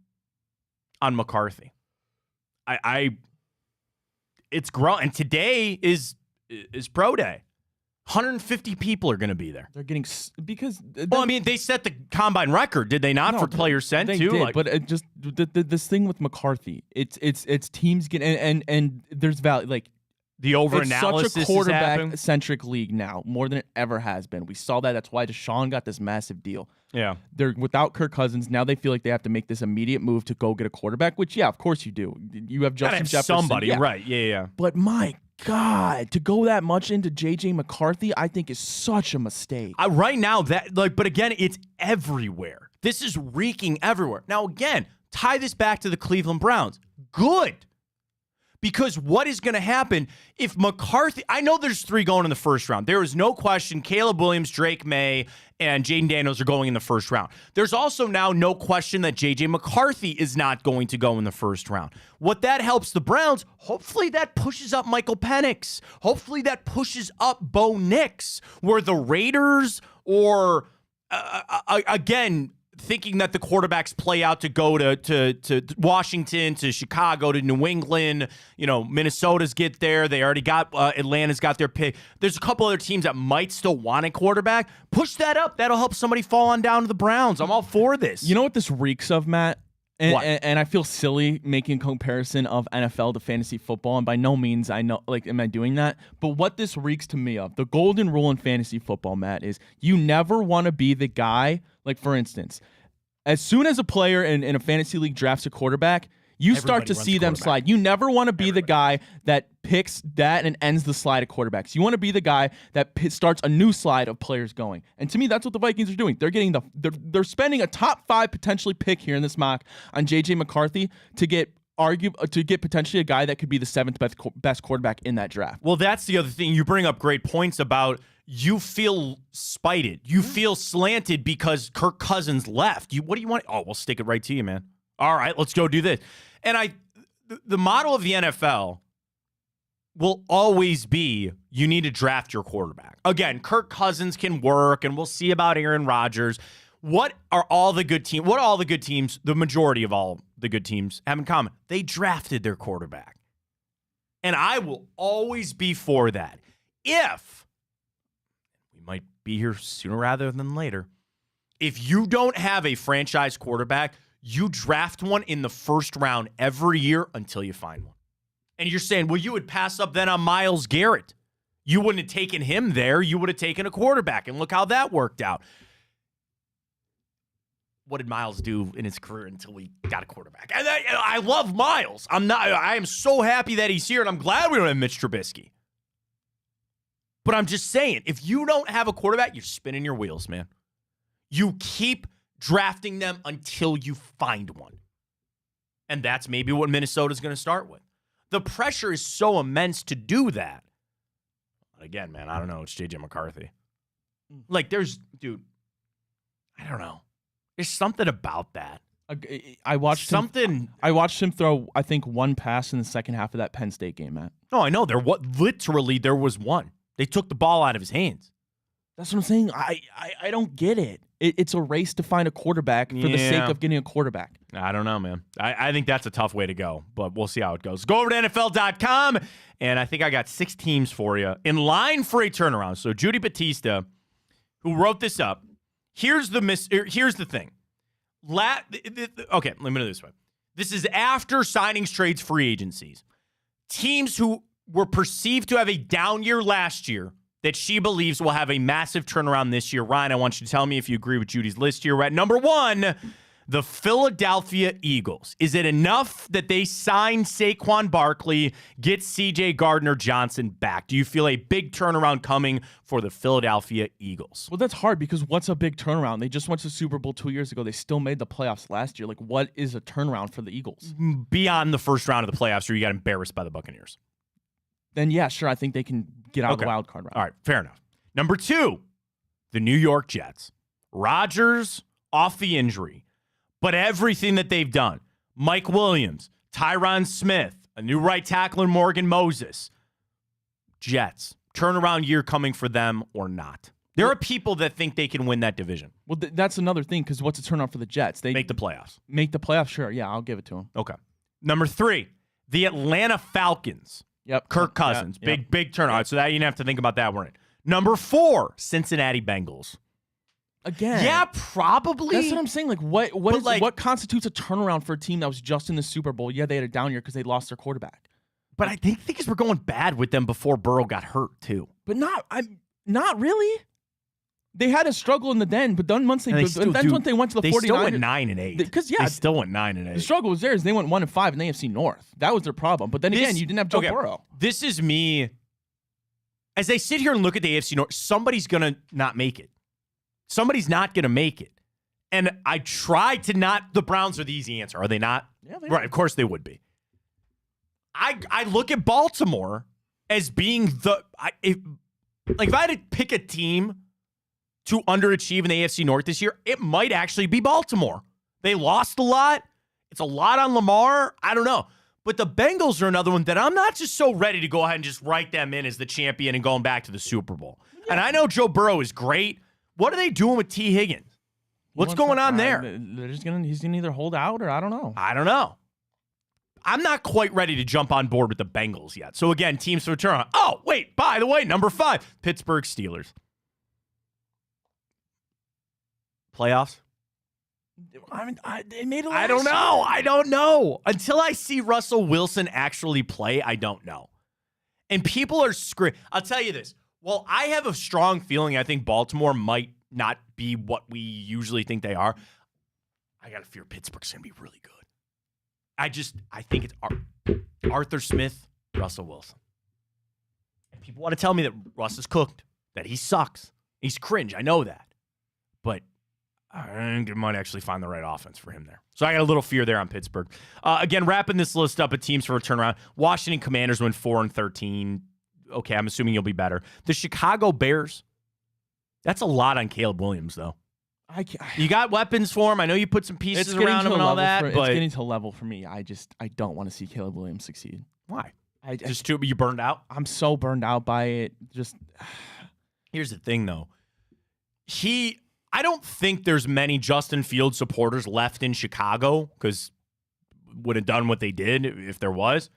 on McCarthy, it's growing. And today is pro day. 150 people are going to be there. They're getting because. Well, I mean, they set the combine record, did they not, for players sent they too? Did, but it just this thing with McCarthy, it's teams getting and there's value like the over-analysis. It's such a quarterback-centric league now, more than it ever has been. We saw that. That's why Deshaun got this massive deal. Yeah, they're without Kirk Cousins now. They feel like they have to make this immediate move to go get a quarterback. Which, yeah, of course you do. You have Justin Jefferson, somebody, yeah. Right? Yeah. But my God, to go that much into J.J. McCarthy, I think is such a mistake. Right now, but again, it's everywhere. This is reeking everywhere. Now, again, tie this back to the Cleveland Browns. Good. Because what is going to happen if McCarthy, I know there's 3 going in the first round. There is no question Caleb Williams, Drake May, and Jaden Daniels are going in the first round. There's also now no question that J.J. McCarthy is not going to go in the first round. What that helps the Browns, hopefully that pushes up Michael Penix. Hopefully that pushes up Bo Nix, where the Raiders or, again, thinking that the quarterbacks play out to go to Washington, to Chicago, to New England, Minnesota's get there. They already got Atlanta's got their pick. There's a couple other teams that might still want a quarterback. Push that up. That'll help somebody fall on down to the Browns. I'm all for this. You know what this reeks of, Matt? And I feel silly making a comparison of NFL to fantasy football, and by no means am I doing that. But what this reeks to me of, the golden rule in fantasy football, Matt, is you never want to be the guy, like for instance, as soon as a player in a fantasy league drafts a quarterback, you start to see them slide. You never want to be the guy that picks that and ends the slide of quarterbacks. You want to be the guy that starts a new slide of players going. And to me, that's what the Vikings are doing. They're getting they're spending a top 5 potentially pick here in this mock on J.J. McCarthy to get potentially a guy that could be the 7th best quarterback in that draft. Well, that's the other thing. You bring up great points about you feel spited. You feel slanted because Kirk Cousins left. What do you want? Oh, we'll stick it right to you, man. All right, let's go do this. And the model of the NFL will always be you need to draft your quarterback. Again, Kirk Cousins can work, and we'll see about Aaron Rodgers. What are all the good teams? What all the good teams, the majority of all the good teams, have in common? They drafted their quarterback. And I will always be for that. If we might be here sooner rather than later, if you don't have a franchise quarterback, you draft one in the first round every year until you find one. And you're saying, well, you would pass up then on Myles Garrett. You wouldn't have taken him there. You would have taken a quarterback. And look how that worked out. What did Myles do in his career until we got a quarterback? And I love Myles. I am so happy that he's here, and I'm glad we don't have Mitch Trubisky. But I'm just saying, if you don't have a quarterback, you're spinning your wheels, man. You keep drafting them until you find one. And that's maybe what Minnesota's going to start with. The pressure is so immense to do that. But again, man, I don't know. It's J.J. McCarthy. I don't know. There's something about that. I watched him throw, I think, one pass in the second half of that Penn State game, Matt. No, I know. Literally, there was one. They took the ball out of his hands. That's what I'm saying. I don't get it. It's a race to find a quarterback for the sake of getting a quarterback. I don't know, man. I think that's a tough way to go, but we'll see how it goes. Go over to NFL.com, and I think I got 6 teams for you in line for a turnaround. So Judy Batista, who wrote this up, Here's the thing. Okay, let me do it this way. This is after signings, trades, free agencies. Teams who were perceived to have a down year last year that she believes will have a massive turnaround this year. Ryan, I want you to tell me if you agree with Judy's list here. We're at number 1, the Philadelphia Eagles. Is it enough that they sign Saquon Barkley, get CJ Gardner-Johnson back? Do you feel a big turnaround coming for the Philadelphia Eagles? Well, that's hard because what's a big turnaround? They just went to Super Bowl 2 years ago. They still made the playoffs last year. Like, what is a turnaround for the Eagles? Beyond the first round of the playoffs, or you got embarrassed by the Buccaneers. Then, yeah, sure, I think they can get out of the wild card round. All right, fair enough. Number 2, the New York Jets. Rodgers off the injury, but everything that they've done. Mike Williams, Tyron Smith, a new right tackle in Morgan Moses. Jets, turnaround year coming for them or not? There are people that think they can win that division. Well, that's another thing because what's a turnaround for the Jets? They make the playoffs. Make the playoffs, sure. Yeah, I'll give it to them. Okay. Number 3, the Atlanta Falcons. Yep. Kirk Cousins. Big turnaround. Yep. So that you didn't have to think about that. We're in. Number 4, Cincinnati Bengals. Again. Yeah, probably. That's what I'm saying. Like, what constitutes a turnaround for a team that was just in the Super Bowl? Yeah, they had a down year because they lost their quarterback. But I think things were going bad with them before Burrow got hurt, too. But not really. They had a struggle in the den, but then once once they went to the 49ers. They still went 9-8. They still went 9-8. The struggle was theirs. They went 1-5 in the AFC North. That was their problem. But then again, you didn't have Joe Burrow. This is me. As I sit here and look at the AFC North, somebody's going to not make it. Somebody's not going to make it. And I try to not. The Browns are the easy answer. Are they not? Yeah, they right. Of course they would be. I look at Baltimore as being if I had to pick a team to underachieve in the AFC North this year, it might actually be Baltimore. They lost a lot. It's a lot on Lamar. I don't know. But the Bengals are another one that I'm not just so ready to go ahead and just write them in as the champion and going back to the Super Bowl. Yeah. And I know Joe Burrow is great. What are they doing with T. Higgins? What's going on there? He's gonna either hold out or I don't know. I'm not quite ready to jump on board with the Bengals yet. So again, teams to return on. Oh, wait, by the way, number 5, Pittsburgh Steelers. Playoffs? I mean, they made a lot. I don't know. Until I see Russell Wilson actually play, I don't know. And people are screaming. I'll tell you this. Well, I have a strong feeling I think Baltimore might not be what we usually think they are. I got to fear Pittsburgh's going to be really good. I think it's Arthur Smith, Russell Wilson. And people want to tell me that Russ is cooked, that he sucks. He's cringe. I know that. But I think it might actually find the right offense for him there. So I got a little fear there on Pittsburgh. Again, wrapping this list up of teams for a turnaround. Washington Commanders went 4-13. Okay, I'm assuming you'll be better. The Chicago Bears. That's a lot on Caleb Williams, though. You got weapons for him. I know you put some pieces around him and all that. It's getting to a level for me. I don't want to see Caleb Williams succeed. Why? You burned out? I'm so burned out by it. Here's the thing, though. I don't think there's many Justin Fields supporters left in Chicago because would have done what they did if there was.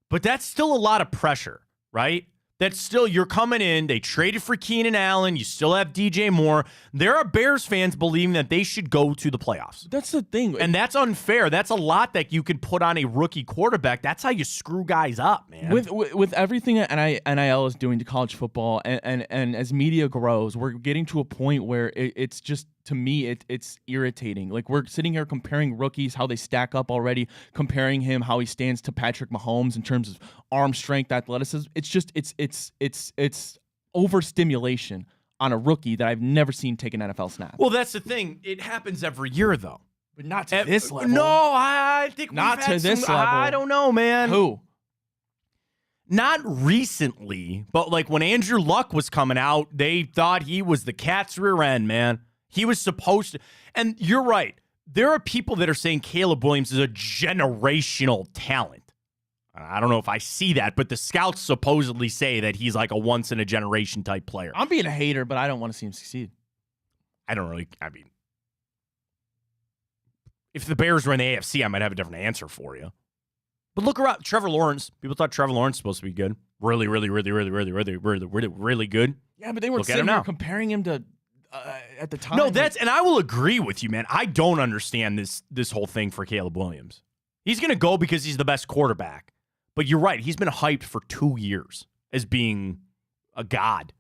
But that's still a lot of pressure, right? That's still, you're coming in. They traded for Keenan Allen. You still have DJ Moore. There are Bears fans believing that they should go to the playoffs. That's the thing. And that's unfair. That's a lot that you could put on a rookie quarterback. That's how you screw guys up, man. With everything that NIL is doing to college football and as media grows, we're getting to a point where it's just, to me, it's irritating. Like, we're sitting here comparing rookies, how they stack up already, comparing him, how he stands to Patrick Mahomes in terms of arm strength, athleticism. It's just, it's overstimulation on a rookie that I've never seen take an NFL snap. Well, that's the thing. It happens every year, though. But not to this level. No, I think not to this level. I don't know, man. Who? Not recently, but like when Andrew Luck was coming out, they thought he was the cat's rear end, man. He was supposed to. And you're right. There are people that are saying Caleb Williams is a generational talent. I don't know if I see that, but the scouts supposedly say that he's like a once-in-a-generation type player. I'm being a hater, but I don't want to see him succeed. I mean, if the Bears were in the AFC, I might have a different answer for you. But look around. Trevor Lawrence. People thought Trevor Lawrence was supposed to be good. Really good. Yeah, but they were sitting here comparing him to at the time. No, and I will agree with you, man. I don't understand this whole thing for Caleb Williams. He's going to go because he's the best quarterback. But you're right. He's been hyped for 2 years as being a god.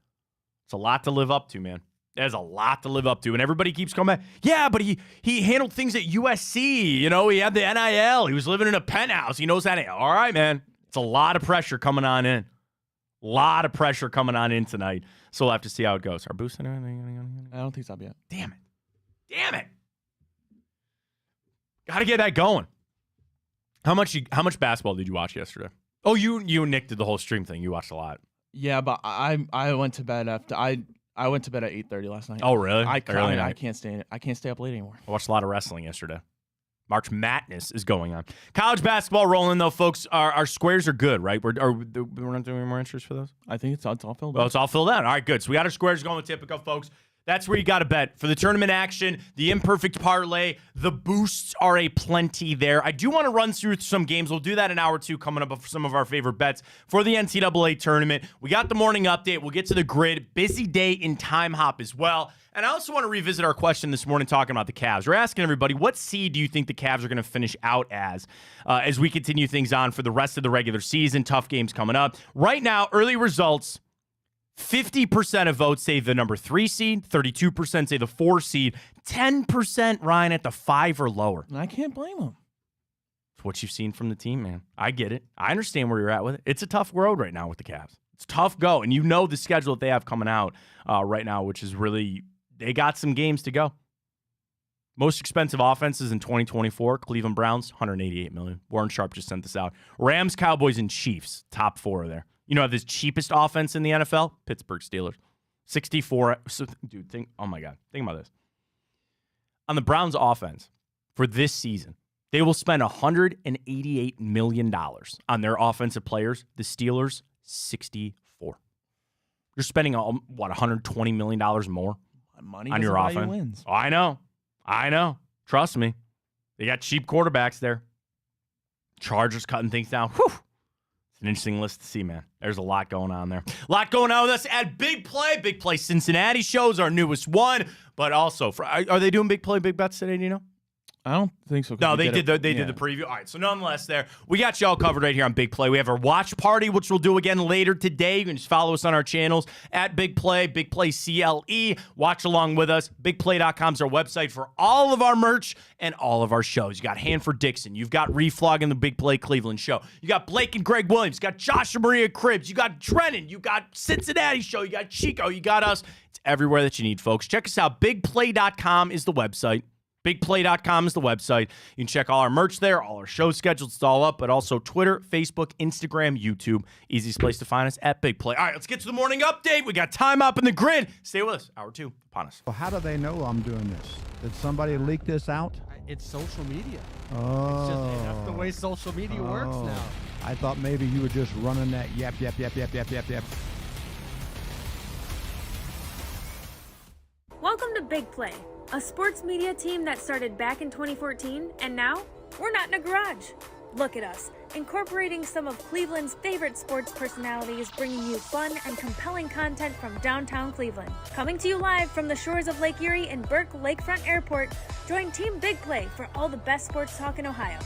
It's a lot to live up to, man. There's a lot to live up to. And everybody keeps coming back. Yeah, but he handled things at USC. You know, he had the NIL. He was living in a penthouse. He knows that. All right, man. It's a lot of pressure coming on in. A lot of pressure coming on in tonight. So we'll have to see how it goes. Are boosting anything? I don't think so yet. Damn it. Got to get that going. How much basketball did you watch yesterday? Oh, you and Nick did the whole stream thing. You watched a lot. Yeah, but I went to bed after I went to bed at 8:30 last night. Oh, really? I can't stay up late anymore. I watched a lot of wrestling yesterday. March Madness is going on. College basketball rolling though, folks. Our squares are good, right? We're not doing any more entries for those. I think it's all filled. Well, it's all filled out. All right, good. So we got our squares going with Typico, folks. That's where you got to bet for the tournament action, the imperfect parlay. The boosts are a plenty there. I do want to run through some games. We'll do that in hour 2 coming up for some of our favorite bets for the NCAA tournament. We got the morning update. We'll get to the grid. Busy day in Time Hop as well. And I also want to revisit our question this morning talking about the Cavs. We're asking everybody, what seed do you think the Cavs are going to finish out as we continue things on for the rest of the regular season? Tough games coming up. Right now, early results, 50% of votes say the number 3 seed, 32% say the 4 seed, 10% Ryan at the 5 or lower. And I can't blame them. It's what you've seen from the team, man. I get it. I understand where you're at with it. It's a tough road right now with the Cavs. It's tough go, and you know the schedule that they have coming out right now, which is really, they got some games to go. Most expensive offenses in 2024, Cleveland Browns, $188 million. Warren Sharp just sent this out. Rams, Cowboys, and Chiefs, top 4 are there. You know, the cheapest offense in the NFL? Pittsburgh Steelers. 64. So, dude, oh my God. Think about this. On the Browns offense for this season, they will spend $188 million on their offensive players. The Steelers, 64. You're spending, $120 million more money on your offense? Wins. Oh, I know. Trust me. They got cheap quarterbacks there. Chargers cutting things down. Whew. An interesting list to see, man. There's a lot going on there. A lot going on with us at Big Play. Big Play Cincinnati shows our newest one. But also, are they doing Big Play, Big Bets today, do you know? I don't think so. No, they did the preview. All right, so nonetheless there, we got you all covered right here on Big Play. We have our watch party, which we'll do again later today. You can just follow us on our channels at Big Play CLE. Watch along with us. BigPlay.com is our website for all of our merch and all of our shows. You got Hanford Dixon. You've got Reflog and the Big Play Cleveland show. You got Blake and Greg Williams. You got Josh and Maria Cribbs. You got Drennan. You got Cincinnati show. You got Chico. You got us. It's everywhere that you need, folks. Check us out. BigPlay.com is the website. BigPlay.com is the website. You can check all our merch there, all our show schedules, it's all up, but also Twitter, Facebook, Instagram, YouTube. Easiest place to find us at Big Play. All right, let's get to the morning update. We got Time Up in the Grid. Stay with us. Hour 2 upon us. Well, how do they know I'm doing this? Did somebody leak this out? It's social media. Oh. It's just that's the way social media works now. I thought maybe you were just running that yap. Welcome to Big Play, a sports media team that started back in 2014, and now we're not in a garage. Look at us, incorporating some of Cleveland's favorite sports personalities, bringing you fun and compelling content from downtown Cleveland. Coming to you live from the shores of Lake Erie and Burke Lakefront Airport, join Team Big Play for all the best sports talk in Ohio.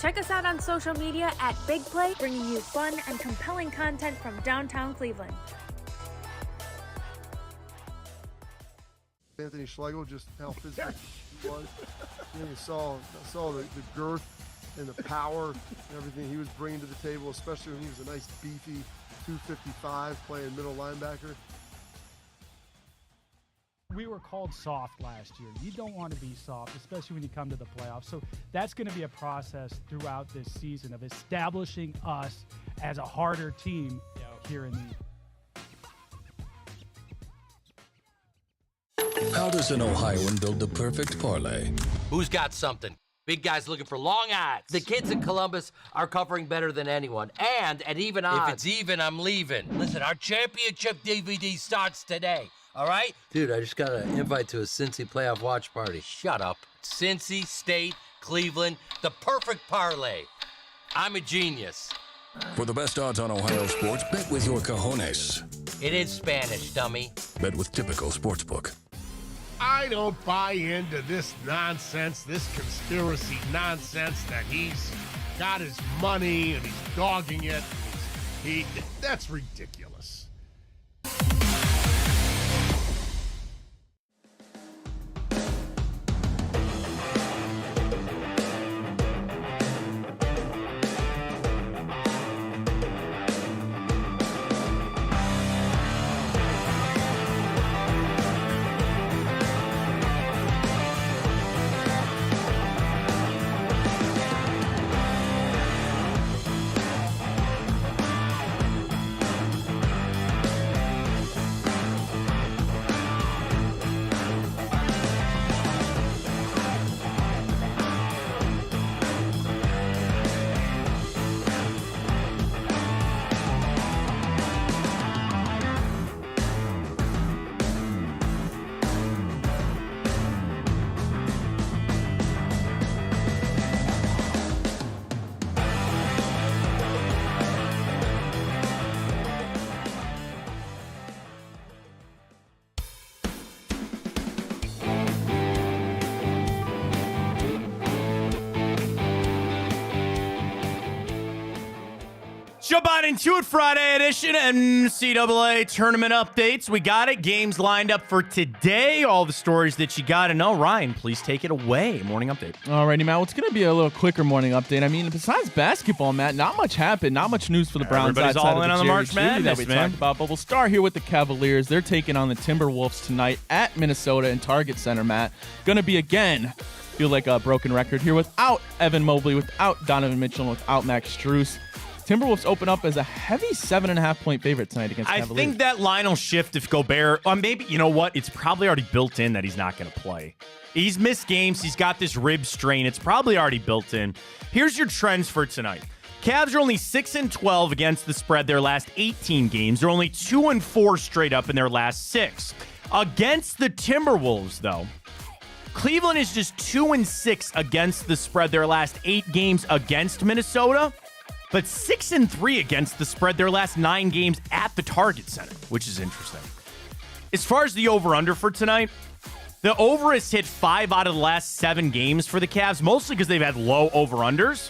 Check us out on social media at Big Play, bringing you fun and compelling content from downtown Cleveland. Anthony Schlegel, just how physical he was. You saw the girth and the power and everything he was bringing to the table, especially when he was a nice beefy 255 playing middle linebacker. We were called soft last year. You don't want to be soft, especially when you come to the playoffs. So that's going to be a process throughout this season of establishing us as a harder team here in the How does an Ohioan build the perfect parlay? Who's got something? Big guys looking for long odds. The kids in Columbus are covering better than anyone. And at even odds. If it's even, I'm leaving. Listen, our championship DVD starts today. All right? Dude, I just got an invite to a Cincy playoff watch party. Shut up. Cincy, State, Cleveland, the perfect parlay. I'm a genius. For the best odds on Ohio sports, bet with your cojones. It is Spanish, dummy. Bet with Typico Sportsbook. I don't buy into this nonsense, this conspiracy nonsense that he's got his money and he's dogging it. That's ridiculous. Jump on into it, Friday edition NCAA tournament updates. We got it. Games lined up for today. All the stories that you got to know. Ryan, please take it away. Morning update. Alrighty, Matt. Well, it's going to be a little quicker morning update. I mean, besides basketball, Matt, not much happened. Not much news for the Browns. Everybody's outside all of in on the Jerry March Jeudy Madness, that we man. talked about. But we'll start here with the Cavaliers. They're taking on the Timberwolves tonight at Minnesota in Target Center, Matt. Going to be, again, feel like a broken record here without Evan Mobley, without Donovan Mitchell, and without Max Strus. Timberwolves open up as a heavy 7.5-point favorite tonight against Cavaliers. I think that line will shift if Gobert, maybe, you know what? It's probably already built in that he's not going to play. He's missed games. He's got this rib strain. It's probably already built in. Here's your trends for tonight. Cavs are only 6-12 against the spread their last 18 games. They're only 2-4 straight up in their last 6. Against the Timberwolves, though, Cleveland is just 2-6 against the spread their last 8 games against Minnesota, but 6-3 against the spread their last 9 games at the Target Center, which is interesting. As far as the over-under for tonight, the over has hit 5 out of the last 7 games for the Cavs, mostly because they've had low over-unders.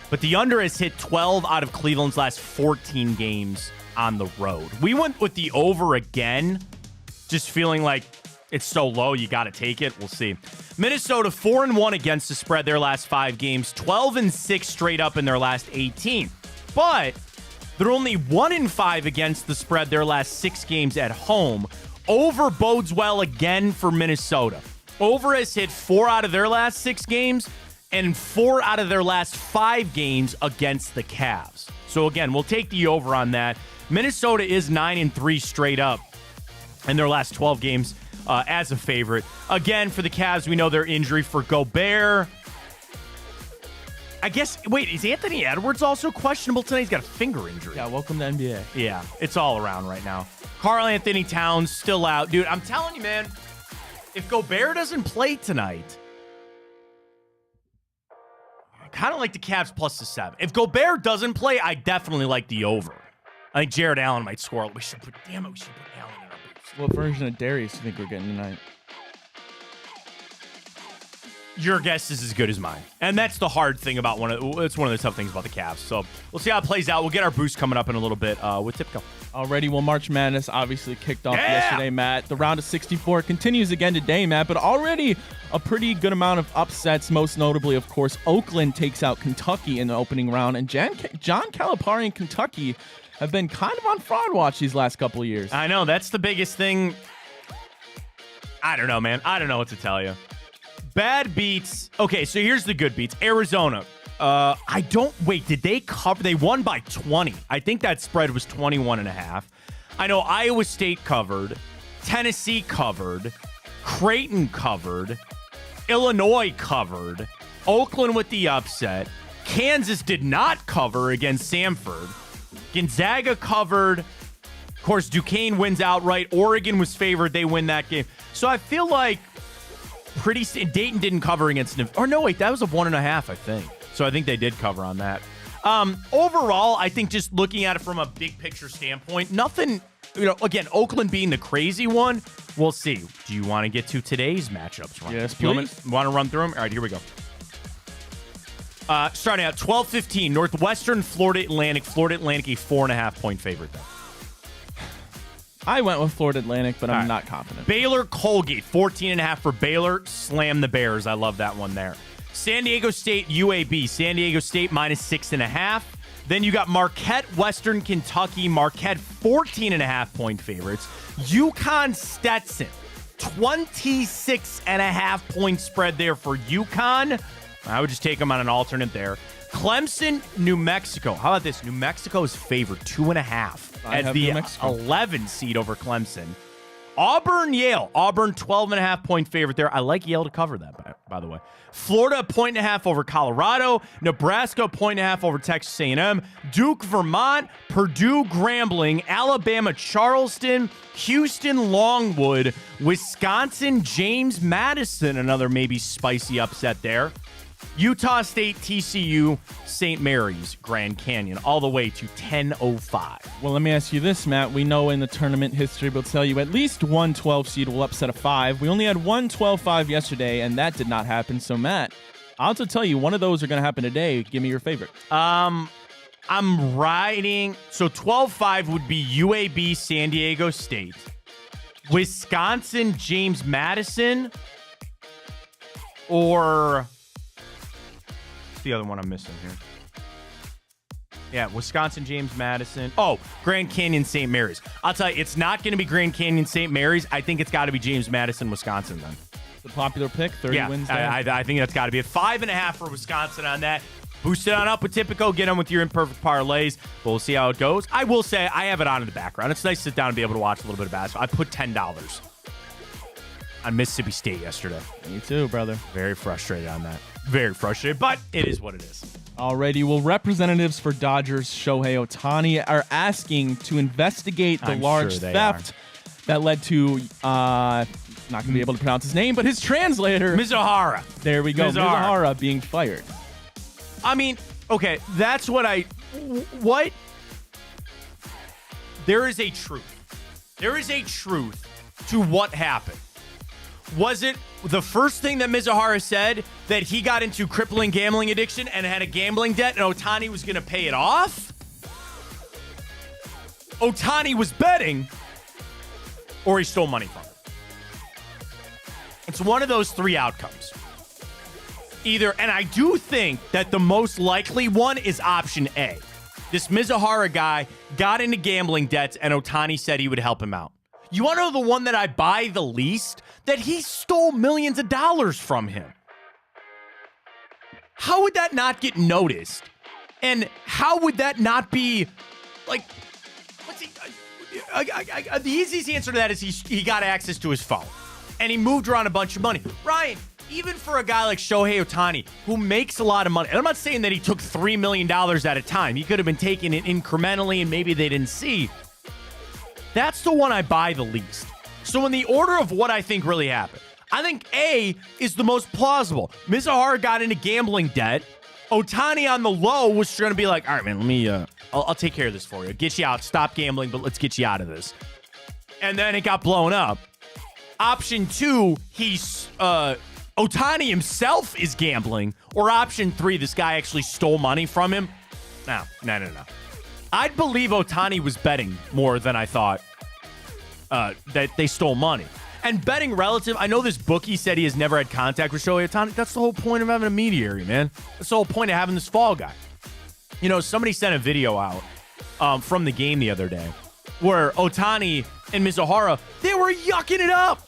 But the under has hit 12 out of Cleveland's last 14 games on the road. We went with the over again, just feeling like it's so low, you got to take it. We'll see. Minnesota 4-1 against the spread their last 5 games, 12-6 straight up in their last 18. But they're only 1-5 against the spread their last 6 games at home. Over bodes well again for Minnesota. Over has hit 4 out of their last 6 games and 4 out of their last 5 games against the Cavs. So again, we'll take the over on that. Minnesota is 9-3 straight up in their last 12 games as a favorite. Again, for the Cavs, we know their injury for Gobert. I guess, wait, is Anthony Edwards also questionable tonight? He's got a finger injury. Yeah, welcome to NBA. Yeah, it's all around right now. Karl Anthony Towns still out. Dude, I'm telling you, man, if Gobert doesn't play tonight, I kind of like the Cavs plus the 7. If Gobert doesn't play, I definitely like the over. I think Jared Allen might score. We should put Allen in our boots. What version of Darius do you think we're getting tonight? Your guess is as good as mine. And that's the hard thing about it's one of the tough things about the Cavs. So we'll see how it plays out. We'll get our boost coming up in a little bit with Tipco. Already, well, March Madness obviously kicked off yesterday, Matt. The round of 64 continues again today, Matt, but already a pretty good amount of upsets. Most notably, of course, Oakland takes out Kentucky in the opening round, and John Calipari and Kentucky have been kind of on fraud watch these last couple of years. I know. That's the biggest thing. I don't know, man. I don't know what to tell you. Bad beats. Okay, so here's the good beats. Arizona. Did they cover? They won by 20. I think that spread was 21.5. I know Iowa State covered. Tennessee covered. Creighton covered. Illinois covered. Oakland with the upset. Kansas did not cover against Samford. Gonzaga covered. Of course, Duquesne wins outright. Oregon was favored. They win that game. So I feel like Dayton didn't cover against that was a 1.5, I think. So I think they did cover on that. Overall, I think just looking at it from a big picture standpoint, nothing again, Oakland being the crazy one, we'll see. Do you want to get to today's matchups, Ryan? Yes, You please. want to run through them? All right, here we go. Starting out, 12-15, Northwestern, Florida Atlantic. Florida Atlantic, a 4.5-point favorite, though. I went with Florida Atlantic, but I'm right. not confident. Baylor, Colgate, 14.5 for Baylor. Slam the Bears. I love that one there. San Diego State, UAB. San Diego State, -6.5. Then you got Marquette, Western Kentucky. Marquette, 14.5-point favorites. UConn, Stetson, 26.5-point spread there for UConn. I would just take them on an alternate there. Clemson, New Mexico. How about this? New Mexico is favored 2.5 as the 11 seed over Clemson. Auburn, Yale. Auburn, 12.5-point favorite there. I like Yale to cover that, by the way. Florida, 1.5 over Colorado. Nebraska, 1.5 over Texas A&M. Duke, Vermont. Purdue, Grambling. Alabama, Charleston. Houston, Longwood. Wisconsin, James Madison. Another maybe spicy upset there. Utah State, TCU, St. Mary's, Grand Canyon, all the way to 10.05. Well, let me ask you this, Matt. We know in the tournament history will tell you at least one 12 seed will upset a 5. We only had one 12-5 yesterday, and that did not happen. So, Matt, I'll also tell you one of those are going to happen today. Give me your favorite. I'm riding. So 12-5 would be UAB, San Diego State. Wisconsin, James Madison, or... the other one I'm missing here. Yeah, Wisconsin, James Madison. Oh, Grand Canyon, St. Mary's. I'll tell you, it's not going to be Grand Canyon, St. Mary's. I think it's got to be James Madison, Wisconsin then. The popular pick, 30 wins there. I think that's got to be it. 5.5 for Wisconsin on that. Boost it on up with Tipico. Get on with your imperfect parlays. But we'll see how it goes. I will say, I have it on in the background. It's nice to sit down and be able to watch a little bit of basketball. I put $10 on Mississippi State yesterday. Me too, brother. Very frustrated on that. Very frustrated, but it is what it is. Alrighty, well, representatives for Dodgers Shohei Ohtani are asking to investigate the large theft that led to, not going to be able to pronounce his name, but his translator. Mizuhara. There we go. Mizuhara being fired. I mean, okay, that's what there is a truth. There is a truth to what happened. Was it the first thing that Mizuhara said that he got into crippling gambling addiction and had a gambling debt and Ohtani was going to pay it off? Ohtani was betting, or he stole money from it. It's one of those three outcomes. Either, and I do think that the most likely one is option A. This Mizuhara guy got into gambling debts and Ohtani said he would help him out. You want to know the one that I buy the least? That he stole millions of dollars from him. How would that not get noticed? And how would that not be, like, what's he, the easiest answer to that is he got access to his phone. And he moved around a bunch of money. Ryan, even for a guy like Shohei Ohtani, who makes a lot of money, and I'm not saying that he took $3 million at a time. He could have been taking it incrementally and maybe they didn't see. That's the one I buy the least. So in the order of what I think really happened, I think A is the most plausible. Mizuhara got into gambling debt. Ohtani on the low was going to be like, all right, man, let me, I'll take care of this for you. Get you out. Stop gambling, but let's get you out of this. And then it got blown up. Option 2, Ohtani himself is gambling. Or option 3, this guy actually stole money from him. No. I'd believe Ohtani was betting more than I thought that they stole money. And betting relative, I know this bookie said he has never had contact with Shohei Ohtani. That's the whole point of having a mediary, man. That's the whole point of having this fall guy. You know, somebody sent a video out from the game the other day where Ohtani and Mizuhara, they were yucking it up.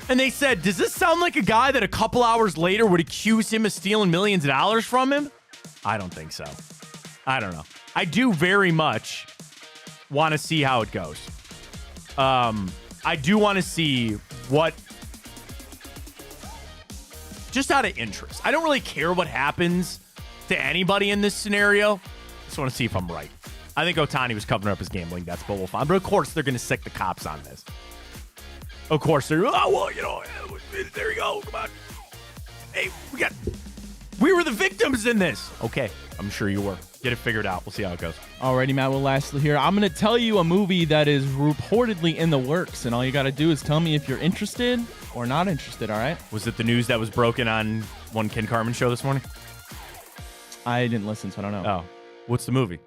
And they said, does this sound like a guy that a couple hours later would accuse him of stealing millions of dollars from him? I don't think so. I don't know. I do very much want to see how it goes. I do want to see what, just out of interest. I don't really care what happens to anybody in this scenario. Just want to see if I'm right. I think Ohtani was covering up his gambling debts, but we'll find. But of course, they're going to sick the cops on this. Of course, they're, oh, well, you know, there you go. Come on. Hey, we were the victims in this. Okay, I'm sure you were. Get it figured out. We'll see how it goes. Alrighty, Matt. Well, lastly here, I'm going to tell you a movie that is reportedly in the works, and all you got to do is tell me if you're interested or not interested, all right? Was it the news that was broken on one Ken Carmen show this morning? I didn't listen, so I don't know. Oh. What's the movie?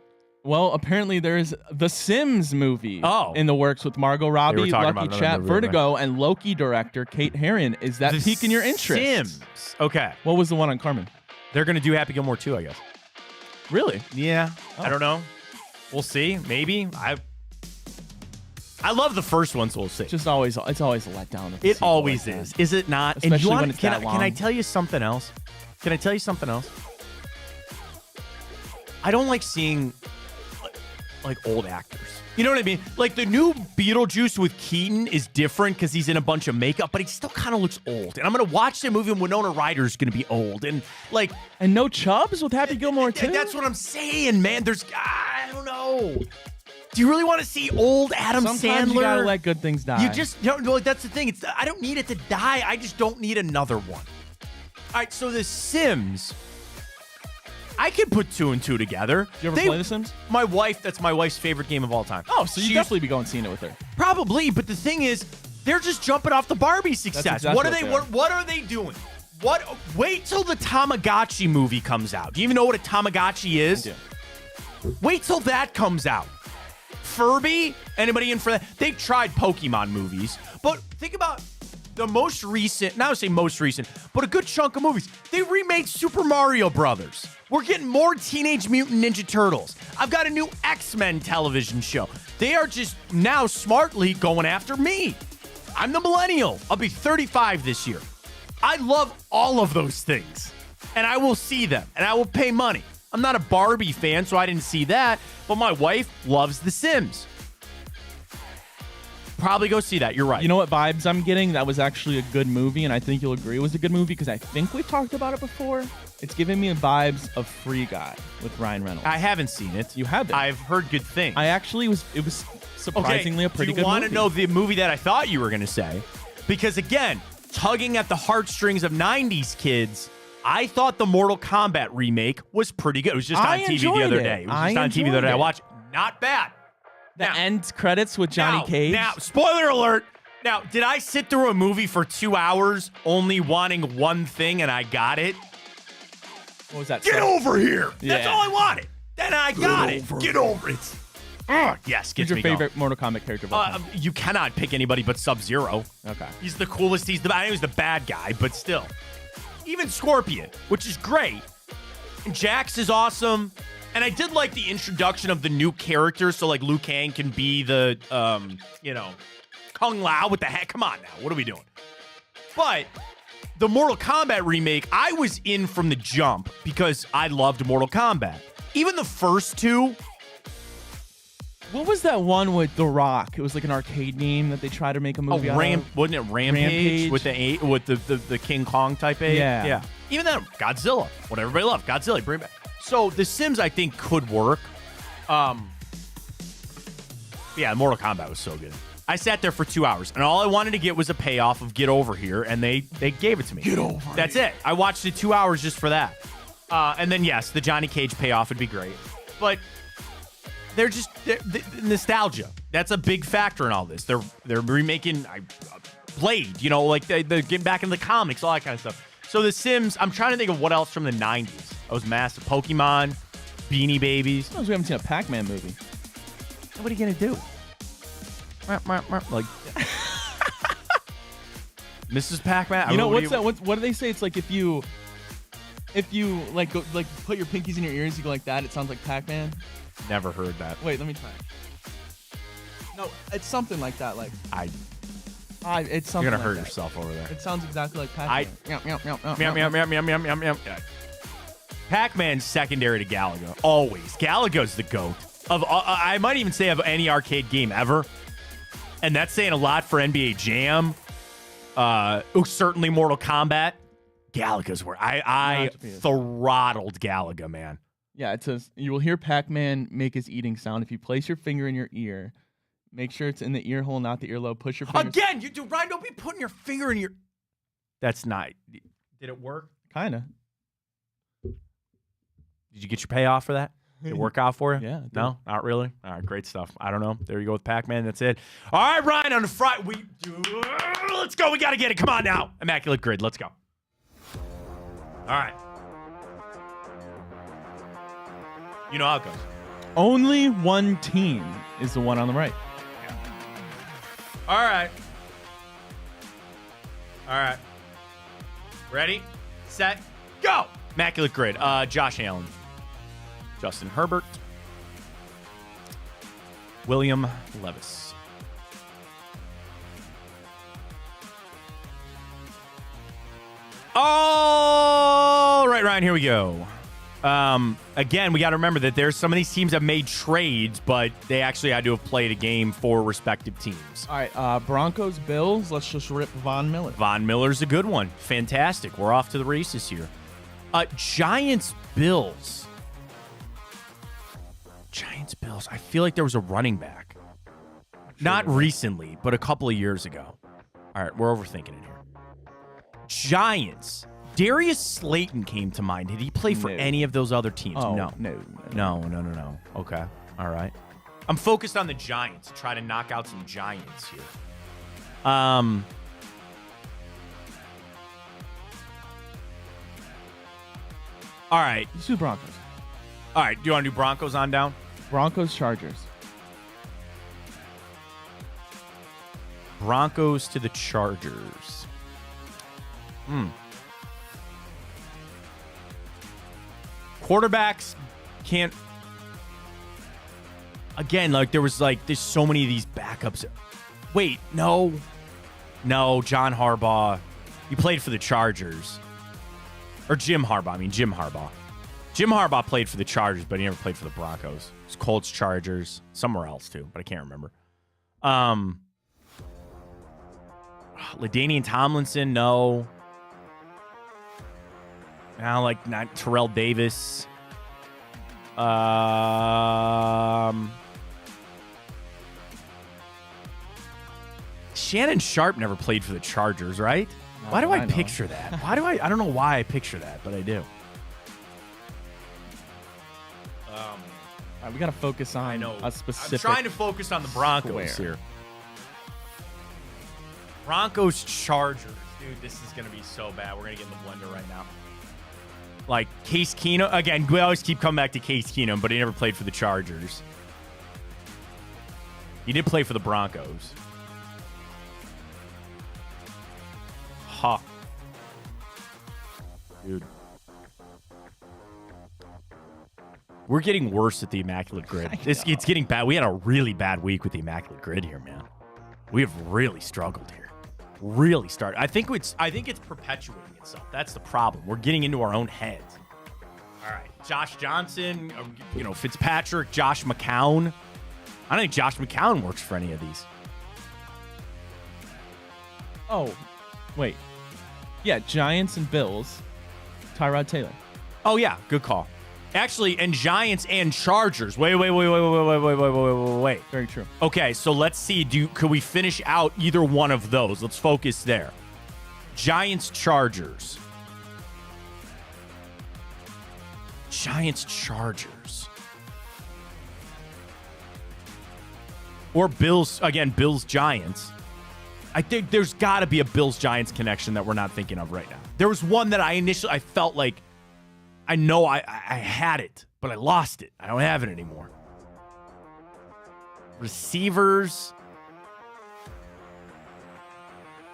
Well, apparently there's the Sims movie in the works with Margot Robbie, Lucky Chat, Vertigo, and Loki director Kate Herron. Is that piquing your interest? Sims. Okay. What was the one on Carmen? They're going to do Happy Gilmore 2, I guess. Really? Yeah. Oh. I don't know. We'll see. Maybe. I love the first one, so we'll see. It's always a letdown. It always is. Is it not? Especially when it's that long. Can I tell you something else? Can I tell you something else? I don't like seeing like old actors. You know what I mean? Like the new Beetlejuice with Keaton is different because he's in a bunch of makeup, but he still kind of looks old. And I'm gonna watch the movie and Winona Ryder's gonna be old, and no Chubbs with Happy Gilmore too. That's what I'm saying, man. I don't know. Do you really want to see old Adam Sandler? Sometimes you gotta let good things die. You just no. That's the thing. I don't need it to die. I just don't need another one. All right. So The Sims. I could put 2 and 2 together. You ever play The Sims? That's my wife's favorite game of all time. Oh, so you'd definitely be going seeing it with her. Probably, but the thing is, they're just jumping off the Barbie success. Exactly what are they doing? Wait till the Tamagotchi movie comes out. Do you even know what a Tamagotchi is? Yeah. Wait till that comes out. Furby? Anybody in for that? They've tried Pokemon movies, but think about the most recent, not to say most recent, but a good chunk of movies. They remade Super Mario Brothers. We're getting more Teenage Mutant Ninja Turtles. I've got a new X-Men television show. They are just now smartly going after me. I'm the millennial. I'll be 35 this year. I love all of those things, and I will see them, and I will pay money. I'm not a Barbie fan, so I didn't see that, but my wife loves The Sims. Probably go see that. You're right. You know what vibes I'm getting? That was actually a good movie, and I think you'll agree it was a good movie because I think we've talked about it before. It's giving me vibes of Free Guy with Ryan Reynolds. I haven't seen it. You haven't? I've heard good things. It was surprisingly a pretty good movie. Do you want to know the movie that I thought you were going to say? Because again, tugging at the heartstrings of 90s kids, I thought the Mortal Kombat remake was pretty good. It was just on TV the other day. It was just on TV the other day. I watched it. Not bad. The end credits with Johnny Cage. Now, spoiler alert. Now, did I sit through a movie for 2 hours only wanting one thing and I got it? What was that? Get over here. Yeah. That's all I wanted. Then I got it. Get over it. Yes, Who's your favorite Mortal Kombat character? You cannot pick anybody but Sub-Zero. Okay. He's the coolest. I know he's the bad guy, but still. Even Scorpion, which is great. And Jax is awesome. And I did like the introduction of the new characters. So, like, Liu Kang can be the, Kung Lao with the hat. Come on now. What are we doing? But the Mortal Kombat remake, I was in from the jump because I loved Mortal Kombat. Even the first two. What was that one with The Rock? It was like an arcade game that they tried to make a movie out of. Wasn't it Rampage? With the King Kong type A? Yeah. Even that, Godzilla. What everybody loved. Godzilla. Bring it back. So The Sims, I think, could work. Yeah, Mortal Kombat was so good. I sat there for 2 hours, and all I wanted to get was a payoff of Get Over Here, and they gave it to me. Get over That's it. I watched it 2 hours just for that. And then, yes, the Johnny Cage payoff would be great. But they're the nostalgia. That's a big factor in all this. They're remaking Blade, like they're getting back into the comics, all that kind of stuff. So The Sims, I'm trying to think of what else from the 90s. I was massive. Pokemon, Beanie Babies. Sometimes we haven't seen a Pac-Man movie. What are you going to do? Like, Mrs. Pac-Man? What do they say? It's like if you like go, like put your pinkies in your ears, you go like that. It sounds like Pac-Man. Never heard that. Wait, let me try. No, it's something like that. Like it's something. You're gonna like hurt that. yourself over there. It sounds exactly like Pac-Man. Pac-Man's secondary to Galaga. Always. Galaga's the GOAT. I might even say of any arcade game ever. And that's saying a lot for NBA Jam. Certainly Mortal Kombat. Galaga's where I throttled Galaga, man. Yeah, it says you will hear Pac-Man make his eating sound if you place your finger in your ear. Make sure it's in the ear hole, not the earlobe. Push your finger. Again, Ryan, don't be putting your finger in your... That's not... Did it work? Kinda. Did you get your payoff for that? Did it work out for you? Yeah, it did. No, not really. All right, great stuff. I don't know. There you go with Pac-Man. That's it. All right, Ryan, on the Friday. Let's go. We got to get it. Come on now. Immaculate Grid. Let's go. All right. You know how it goes. Only one team is the one on the right. All right. All right. Ready, set, go. Immaculate Grid. Josh Allen. Justin Herbert. William Levis. All right, Ryan, here we go. Again, we got to remember that there's some of these teams have made trades, but they actually had to have played a game for respective teams. All right, Broncos, Bills. Let's just rip Von Miller. Von Miller's a good one. Fantastic. We're off to the races here. Giants, Bills. Giants, Bills. I feel like there was a running back. Not recently, but a couple of years ago. All right, we're overthinking it here. Giants. Darius Slayton came to mind. Did he play for any of those other teams? Oh, No. Okay. All right. I'm focused on the Giants. Try to knock out some Giants here. All right. Let's do Broncos. All right. Do you want to do Broncos on down? Broncos, Chargers. Broncos to the Chargers. Quarterbacks can't. Again, there's so many of these backups. Wait, no, John Harbaugh. He played for the Chargers. Or Jim Harbaugh. Jim Harbaugh. Jim Harbaugh played for the Chargers, but he never played for the Broncos. It's Colts, Chargers, somewhere else too, but I can't remember. LaDainian Tomlinson, no. Now, not Terrell Davis. Shannon Sharp never played for the Chargers, right? Why do I picture that? I don't know why I picture that, but I do. All right, we got to focus on a specific. I'm trying to focus on the Broncos here. Broncos, Chargers. Dude, this is going to be so bad. We're going to get in the blender right now. Case Keenum. Again, we always keep coming back to Case Keenum, but he never played for the Chargers. He did play for the Broncos. Huh. Dude. We're getting worse at the Immaculate Grid. It's getting bad. We had a really bad week with the Immaculate Grid here, man. We have really struggled here. Really started. I think it's perpetuating itself. That's the problem. We're getting into our own heads. All right. Josh Johnson, Fitzpatrick, Josh McCown. I don't think Josh McCown works for any of these. Oh, wait. Yeah, Giants and Bills. Tyrod Taylor. Oh, yeah. Good call. Actually, and Giants and Chargers. Wait. Very true. Okay, so let's see. Could we finish out either one of those? Let's focus there. Giants, Chargers. Giants, Chargers. Or Bills, again, Bills, Giants. I think there's got to be a Bills, Giants connection that we're not thinking of right now. There was one that I felt like I know I had it, but I lost it. I don't have it anymore. Receivers.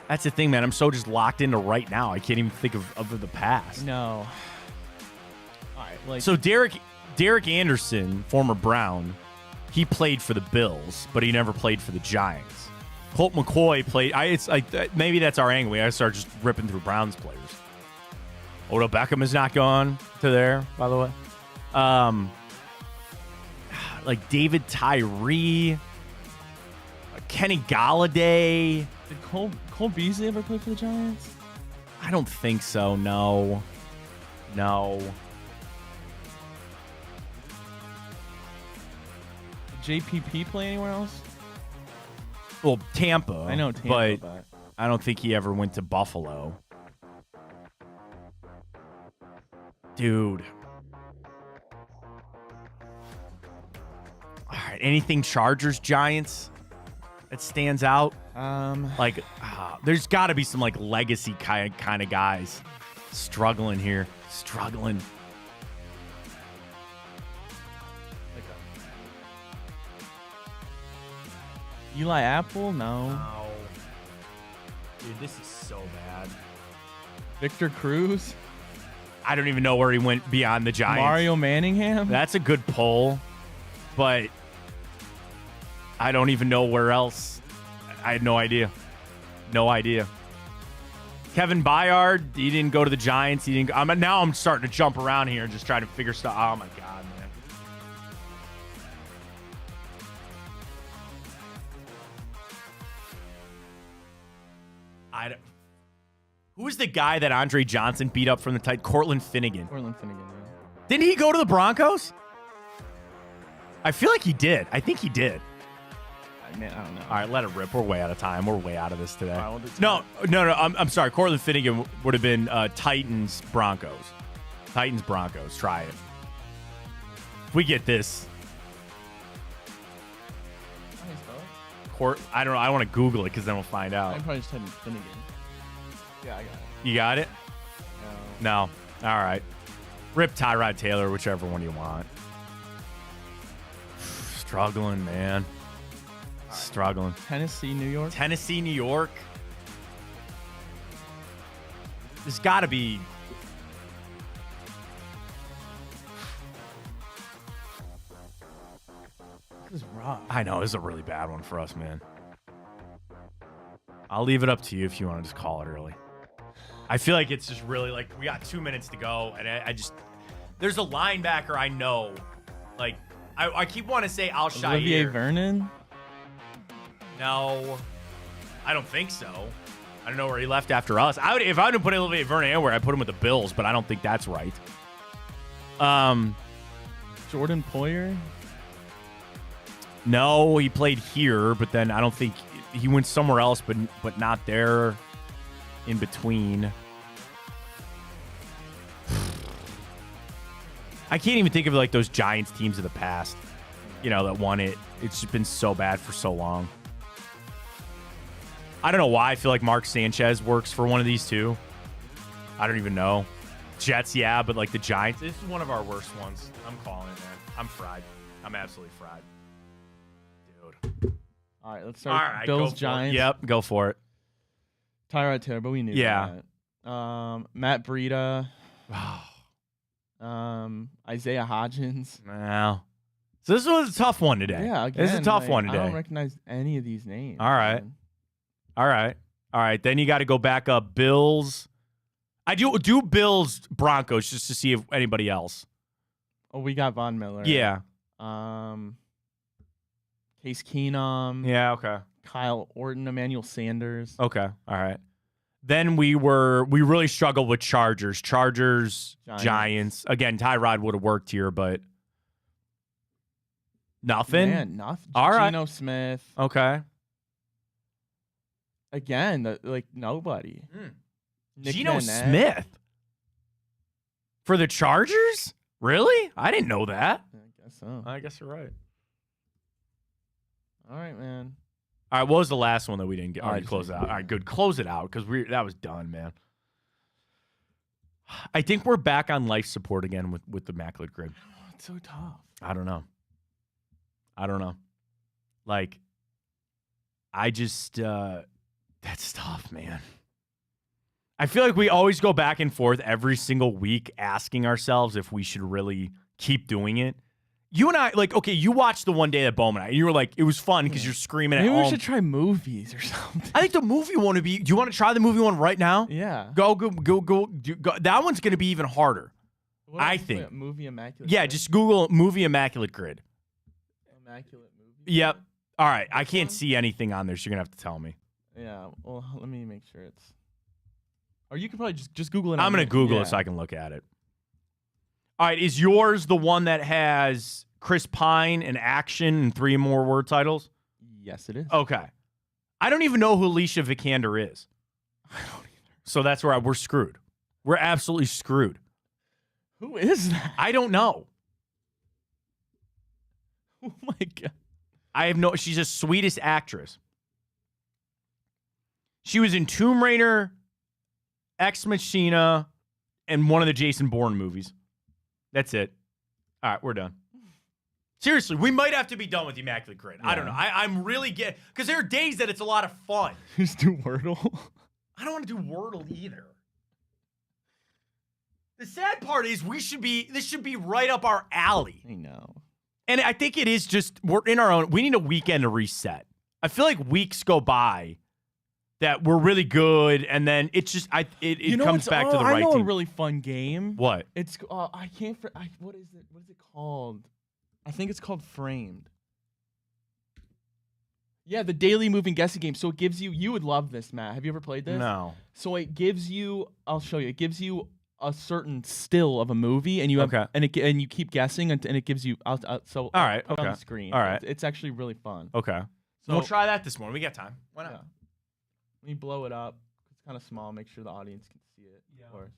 That's the thing, man. I'm so just locked into right now. I can't even think of the past. No. All right. So Derek Anderson, former Brown, he played for the Bills, but he never played for the Giants. Colt McCoy played. Maybe that's our angle. We gotta start just ripping through Browns players. Odell Beckham is not gone to there, by the way. David Tyree, Kenny Galladay. Did Cole Beasley ever play for the Giants? I don't think so. No. Did JPP play anywhere else? Well, Tampa. I know Tampa, but I don't think he ever went to Buffalo. Dude. anything Chargers, Giants that stands out? There's got to be some like legacy kind of guys struggling here. Struggling. Eli Apple? No. Oh. Dude, this is so bad. Victor Cruz? I don't even know where he went beyond the Giants. Mario Manningham? That's a good pull, but I don't even know where else. I had no idea. No idea. Kevin Byard, he didn't go to the Giants. He didn't. Now I'm starting to jump around here and just trying to figure stuff. Oh my god, man. Who was the guy that Andre Johnson beat up from the tight? Cortland Finnegan. Yeah. Didn't he go to the Broncos? I feel like he did. I think he did. Man, I don't know. All right, let it rip. We're way out of time. We're way out of this today. All right, No. I'm sorry. Cortland Finnegan would have been Titans Broncos. Titans Broncos. Try it. If we get this. I don't know. I want to Google it because then we'll find out. I'm probably just typing Finnegan. Yeah, I got it. You got it? No. All right. Rip Tyrod Taylor, whichever one you want. Struggling, man. Struggling. Tennessee, New York. Tennessee, New York. There's got to be. This is rough. I know. This is a really bad one for us, man. I'll leave it up to you if you want to just call it early. I feel like it's just really like we got 2 minutes to go, and I just there's a linebacker I know. Like I keep wanting to say Alshire. Olivier Vernon. No, I don't think so. I don't know where he left after us. If I would put Olivier Vernon anywhere, I'd put him with the Bills, but I don't think that's right. Jordan Poyer. No, he played here, but then I don't think he went somewhere else, but not there. In between. I can't even think of like those Giants teams of the past, that won it. It's just been so bad for so long. I don't know why I feel like Mark Sanchez works for one of these two. I don't even know. Jets, yeah, but like the Giants, this is one of our worst ones. I'm calling it, man. I'm fried. I'm absolutely fried. Dude. All right, let's start. Bills, Giants. Yep, go for it. Tyrod Taylor, but we knew that. Matt Breida. Isaiah Hodgins. Wow. So this was a tough one today. Yeah, again, this is a tough one today. I don't recognize any of these names. All right. Man. All right. Then you got to go back up. Bills. I do Bills Broncos just to see if anybody else. Oh, we got Von Miller. Yeah. Case Keenum. Yeah, okay. Kyle Orton, Emmanuel Sanders. Okay. All right. Then we really struggled with Chargers. Giants. Again, Tyrod would have worked here, but nothing. Man, nothing. All right. Geno Smith. Okay. Again, nobody. Geno Smith for the Chargers? Really? I didn't know that. I guess so. I guess you're right. All right, man. All right, what was the last one that we didn't get? All right, just close it out. All right, good. Close it out because that was done, man. I think we're back on life support again with the Immaculate Grid. It's so tough. I don't know. Like, I just that's tough, man. I feel like we always go back and forth every single week asking ourselves if we should really keep doing it. You and I, you watched the one day that Bowman and you were like, it was fun because you're screaming Maybe at home. we should try movies or something. I think the movie one would be, do you want to try the movie one right now? Yeah. Go. That one's going to be even harder, I think. Movie Immaculate Yeah, Grid? just Google movie Immaculate Grid. Immaculate movie? Yep. All right. I can't see anything on there, so you're going to have to tell me. Yeah. Well, let me make sure it's... Or you could probably just Google it. I'm going to Google it so I can look at it. All right, is yours the one that has Chris Pine and action and 3 more word titles? Yes, it is. Okay. I don't even know who Alicia Vikander is. I don't either. So that's where we're screwed. We're absolutely screwed. Who is that? I don't know. Oh, my God. She's the sweetest actress. She was in Tomb Raider, Ex Machina, and one of the Jason Bourne movies. That's it. All right, we're done. Seriously, we might have to be done with the Immaculate Grid. Yeah. I don't know. I'm really because there are days that it's a lot of fun. Just do Wordle. I don't want to do Wordle either. The sad part is this should be right up our alley. I know. And I think it is just, we're in our own, we need a weekend to reset. I feel like weeks go by that we're really good, and then it's just, it comes back to the right I know team. A really fun game. What? It's, I can't, what is it? What is it called? I think it's called Framed. Yeah, the daily moving guessing game. So it gives you would love this, Matt. Have you ever played this? No. So it gives you, I'll show you. It gives you a certain still of a movie, and you have, and you keep guessing, and it gives you. All right, okay. On the screen. All right, it's actually really fun. Okay, so we'll try that this morning. We got time. Why not? Yeah. Let me blow it up. It's kind of small. Make sure the audience can see it. Yeah. Of course.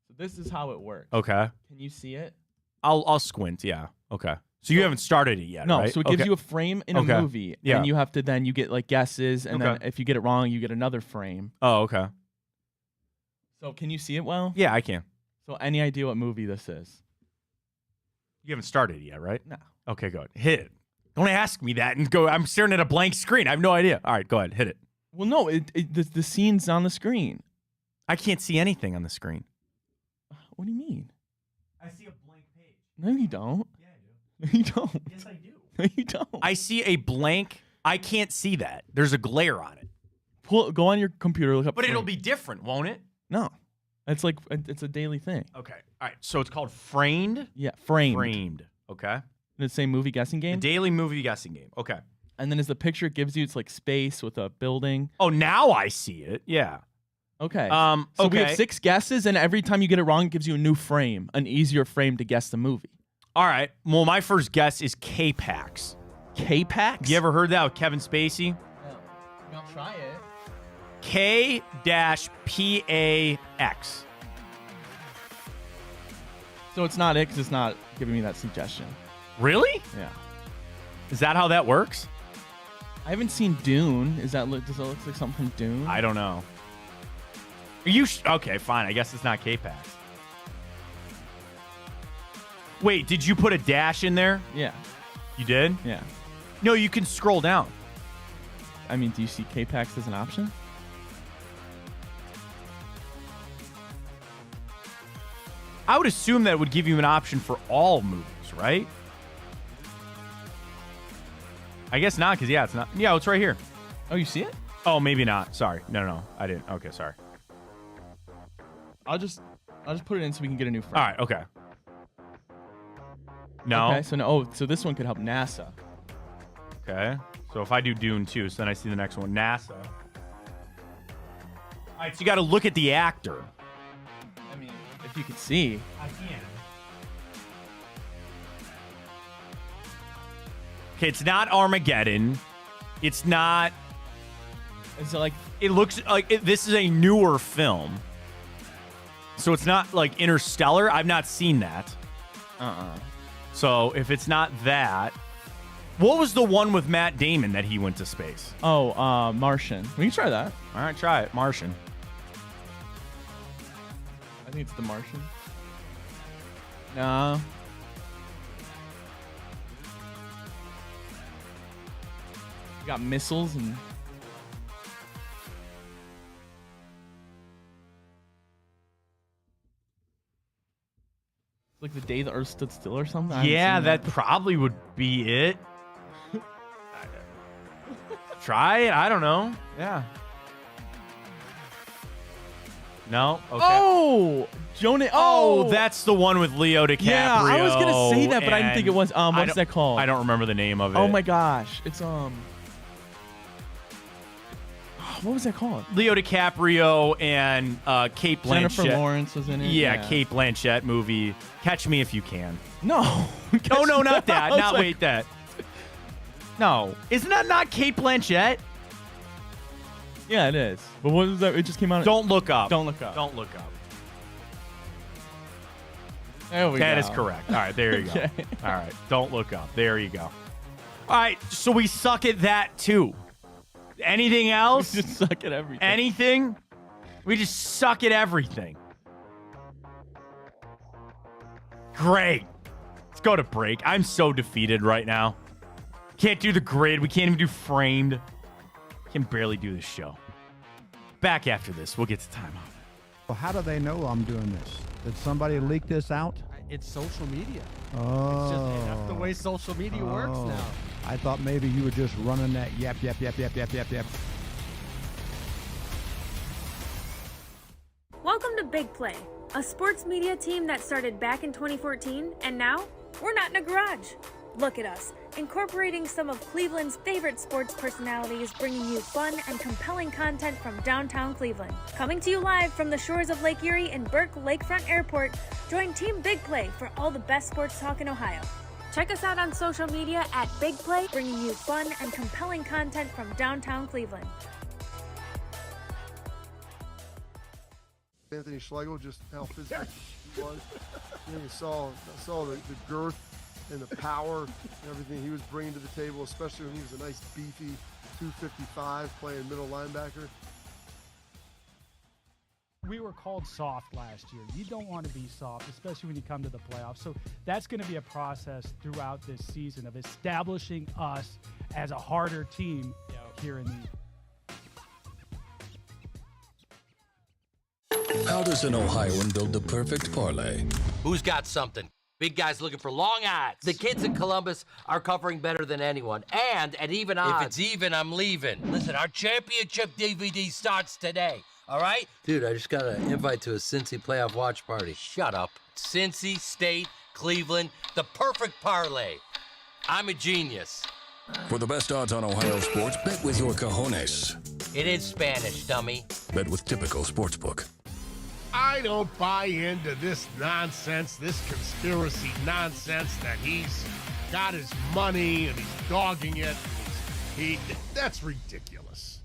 So this is how it works. Okay. Can you see it? I'll squint. Yeah. Okay. So you haven't started it yet, no, right? So it gives you a frame in a movie, and you have to then you get like guesses, and then if you get it wrong, you get another frame. Oh, okay. So can you see it well? Yeah, I can. So any idea what movie this is? You haven't started it yet, right? No. Okay, go ahead. Hit it. Don't ask me that and go. I'm staring at a blank screen. I have no idea. All right, go ahead. Hit it. Well, no, the scene's on the screen. I can't see anything on the screen. What do you mean? I see a blank page. No, you don't. Yeah, I do. No, you don't. Yes, I do. No, you don't. I see a blank. I can't see that. There's a glare on it. Go on your computer, look up. But it'll be different, won't it? No. It's like it's a daily thing. Okay. All right. So it's called Framed? Yeah, Framed. Framed. Okay. The same movie guessing game? The daily movie guessing game. Okay. And then as the picture gives you, it's like space with a building. Oh, now I see it. Yeah. Okay. So we have 6 guesses, and every time you get it wrong, it gives you a new frame, an easier frame to guess the movie. All right. Well, my first guess is K-Pax. K-Pax? You ever heard that with Kevin Spacey? No. I'll try it. K-PAX. So it's not it because it's not giving me that suggestion. Really? Yeah. Is that how that works? I haven't seen Dune. Does that look like something from Dune? I don't know. Are you okay, fine. I guess it's not K-Pax. Wait, did you put a dash in there? Yeah. You did? Yeah. No, you can scroll down. I mean, do you see K-Pax as an option? I would assume that would give you an option for all movies, right? I guess not, because, yeah, it's not. Yeah, it's right here. Oh, you see it? Oh, maybe not. Sorry. No. I didn't. Okay, sorry. I'll just put it in so we can get a new frame. All right, okay. No. Okay, so no. Oh, so this one could help NASA. Okay. So if I do Dune 2, so then I see the next one, NASA. All right, so you got to look at the actor. I mean, if you could see. I can. Okay, it's not Armageddon. It's not. Is it like? It looks like this is a newer film. So it's not like Interstellar. I've not seen that. So if it's not that, what was the one with Matt Damon that he went to space? Oh, Martian. We can try that. All right, try it. Martian. I think it's The Martian. No. You got missiles and. Like the day the Earth stood still or something? Yeah, that probably would be it. Try it. I don't know. Yeah. No? Okay. Oh! Jonah. Oh! That's the one with Leo DiCaprio. Yeah, I was going to say that, but I didn't think it was. What's that called? I don't remember the name of it. Oh my gosh. It's, what was that called? Leo DiCaprio and Kate Blanchett. Jennifer Lawrence was in it. Yeah, Kate Blanchett movie. Catch Me If You Can. No. Oh, no, not that. Wait, that. No. Isn't that not Kate Blanchett? Yeah, it is. But what is that? It just came out. Don't look up. Don't look up. Don't look up. There we go. That is correct. All right, there you go. Okay. All right, don't look up. There you go. All right, so we suck at that too. Anything else? We just suck at everything. Anything? We just suck at everything. Great. Let's go to break. I'm so defeated right now. Can't do the grid. We can't even do framed. Can barely do this show. Back after this. We'll get to timeout. Well, how do they know I'm doing this? Did somebody leak this out? It's social media. Oh. It's just that's the way social media works now. I thought maybe you were just running that yap. Welcome to Big Play, a sports media team that started back in 2014, and now we're not in a garage. Look at us, incorporating some of Cleveland's favorite sports personalities, bringing you fun and compelling content from downtown Cleveland. Coming to you live from the shores of Lake Erie and Burke Lakefront Airport, join Team Big Play for all the best sports talk in Ohio. Check us out on social media at Big Play, bringing you fun and compelling content from downtown Cleveland. Anthony Schlegel, just how physical he was. You saw the girth and the power and everything he was bringing to the table, especially when he was a nice beefy 255 playing middle linebacker. We were called soft last year. You don't want to be soft, especially when you come to the playoffs. So that's going to be a process throughout this season of establishing us as a harder team here in the How does an Ohioan build the perfect parlay? Who's got something? Big guys looking for long odds. The kids in Columbus are covering better than anyone. And at even odds. If it's even, I'm leaving. Listen, our championship DVD starts today. All right? Dude, I just got an invite to a Cincy playoff watch party. Shut up. Cincy, State, Cleveland, the perfect parlay. I'm a genius. For the best odds on Ohio sports, bet with your cojones. It is Spanish, dummy. Bet with Typical Sportsbook. I don't buy into this nonsense, this conspiracy nonsense that he's got his money and he's dogging it. That's ridiculous.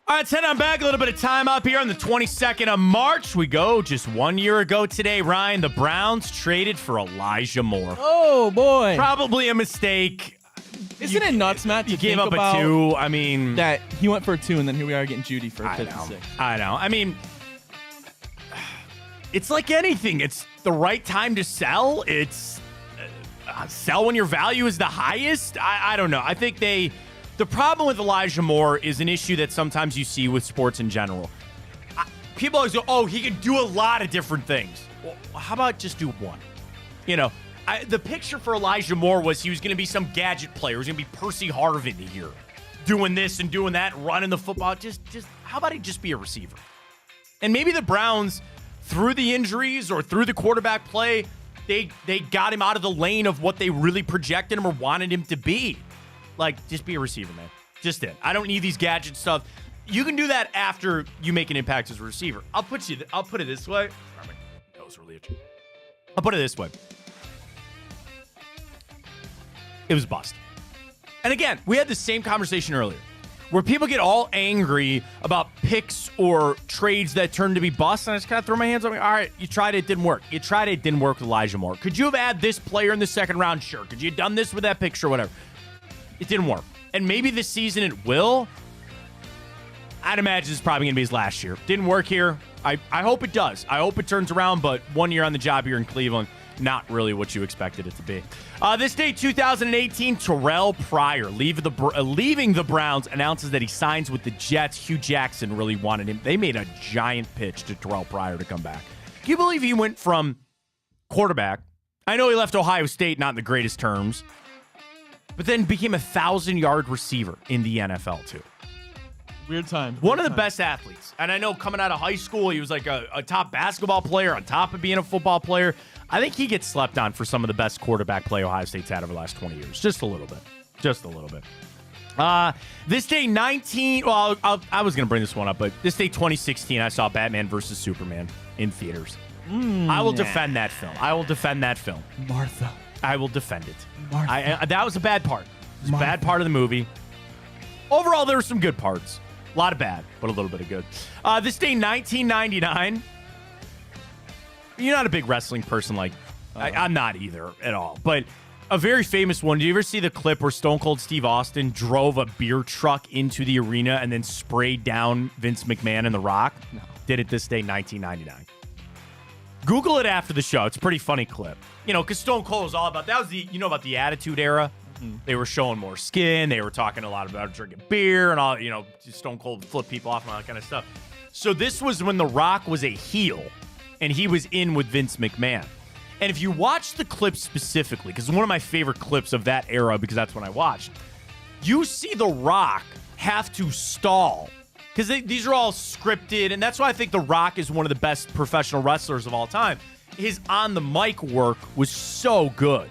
All right, head on back. A little bit of time up here on the 22nd of March. We go just 1 year ago today, Ryan. The Browns traded for Elijah Moore. Oh, boy. Probably a mistake. Isn't it nuts, Matt, to You gave think up about a 2. I mean, that he went for a 2, and then here we are getting Judy for a I 5th know. and 6. I know. I mean, it's like anything. It's the right time to sell. It's sell when your value is the highest. I don't know. I think the problem with Elijah Moore is an issue that sometimes you see with sports in general. People always go, oh, he can do a lot of different things. Well, how about just do one? You know, the picture for Elijah Moore was he was going to be some gadget player. He was going to be Percy Harvin here, doing this and doing that, running the football. Just how about he just be a receiver? And maybe the Browns, through the injuries or through the quarterback play, they got him out of the lane of what they really projected him or wanted him to be. Like, just be a receiver, man. Just it. I don't need these gadget stuff. You can do that after you make an impact as a receiver. I'll put it this way. That was really itchy. I'll put it this way. It was a bust. And again, we had the same conversation earlier, where people get all angry about picks or trades that turn to be busts, and I just kind of throw my hands up. All right, you tried it, it didn't work. You tried it didn't work with Elijah Moore. Could you have added this player in the second round? Sure. Could you have done this with that pick? Sure, whatever. It didn't work. And maybe this season it will. I'd imagine it's probably going to be his last year. Didn't work here. I hope it does. I hope it turns around, but 1 year on the job here in Cleveland, not really what you expected it to be. This day, 2018, Terrell Pryor, leaving the Browns, announces that he signs with the Jets. Hugh Jackson really wanted him. They made a giant pitch to Terrell Pryor to come back. Can you believe he went from quarterback? I know he left Ohio State not in the greatest terms, but then became a 1,000-yard receiver in the NFL, too. Weird time. One of the best athletes. And I know coming out of high school, he was like a top basketball player on top of being a football player. I think he gets slept on for some of the best quarterback play Ohio State's had over the last 20 years. Just a little bit. Just a little bit. This day, I was going to bring this one up, but this day, 2016, I saw Batman versus Superman in theaters. I will defend that film. Martha. I will defend it. Martha. That was a bad part. It was a bad part of the movie. Overall, there were some good parts. A lot of bad, but a little bit of good. This day, 1999. You're not a big wrestling person like I'm not either at all. But a very famous one. Do you ever see the clip where Stone Cold Steve Austin drove a beer truck into the arena and then sprayed down Vince McMahon and The Rock? No. Did it this day, 1999. Google it after the show. It's a pretty funny clip. You know, because Stone Cold was all about, that was the, about the Attitude Era. They were showing more skin. They were talking a lot about drinking beer and all, Stone Cold would flip people off and all that kind of stuff. So this was when The Rock was a heel and he was in with Vince McMahon. And if you watch the clip specifically, because it's one of my favorite clips of that era because that's when I watched, you see The Rock have to stall because these are all scripted. And that's why I think The Rock is one of the best professional wrestlers of all time. His on the mic work was so good.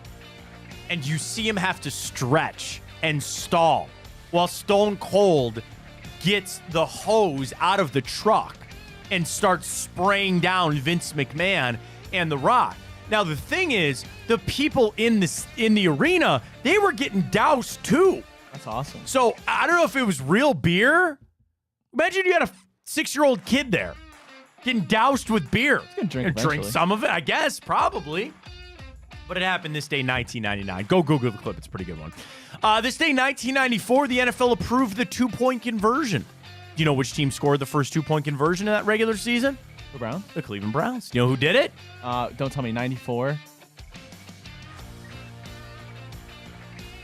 And you see him have to stretch and stall while Stone Cold gets the hose out of the truck and starts spraying down Vince McMahon and The Rock. Now, the thing is, the people in the arena, they were getting doused too. That's awesome. So I don't know if it was real beer. Imagine you had a 6-year-old kid there getting doused with beer. Drink some of it, I guess, probably. But it happened this day, 1999. Go Google the clip. It's a pretty good one. This day, 1994, the NFL approved the 2-point conversion. Do you know which team scored the first 2-point conversion in that regular season? The Browns? The Cleveland Browns. You know who did it? Don't tell me 94.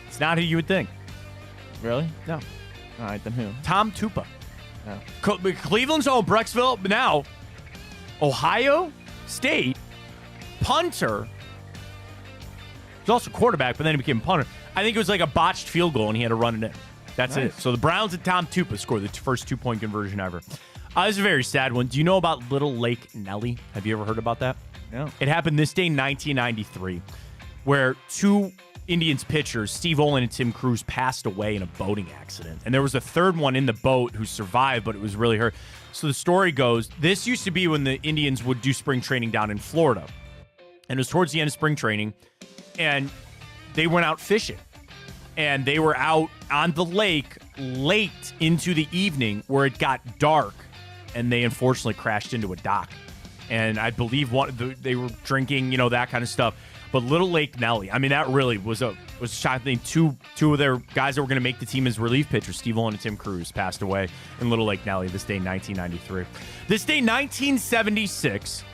It's not who you would think. Really? No. All right, then who? Tom Tupa. No. Cleveland's home, Brecksville. But now, Ohio State punter. He's also quarterback, but then he became a punter. I think it was like a botched field goal, and he had to run it in. That's nice. it. So the Browns and Tom Tupa scored the first 2-point conversion ever. This is a very sad one. Do you know about Little Lake Nellie? Have you ever heard about that? No. It happened this day, 1993, where two Indians pitchers, Steve Olin and Tim Cruz, passed away in a boating accident. And there was a third one in the boat who survived, but it was really hurt. So the story goes, this used to be when the Indians would do spring training down in Florida. And it was towards the end of spring training. And they went out fishing. And they were out on the lake late into the evening where it got dark. And they unfortunately crashed into a dock. And I believe they were drinking, that kind of stuff. But Little Lake Nellie, I mean, that really was shocking. Two of their guys that were going to make the team as relief pitchers, Steve Olin and Tim Cruz, passed away in Little Lake Nellie this day, 1993. This day, 1976,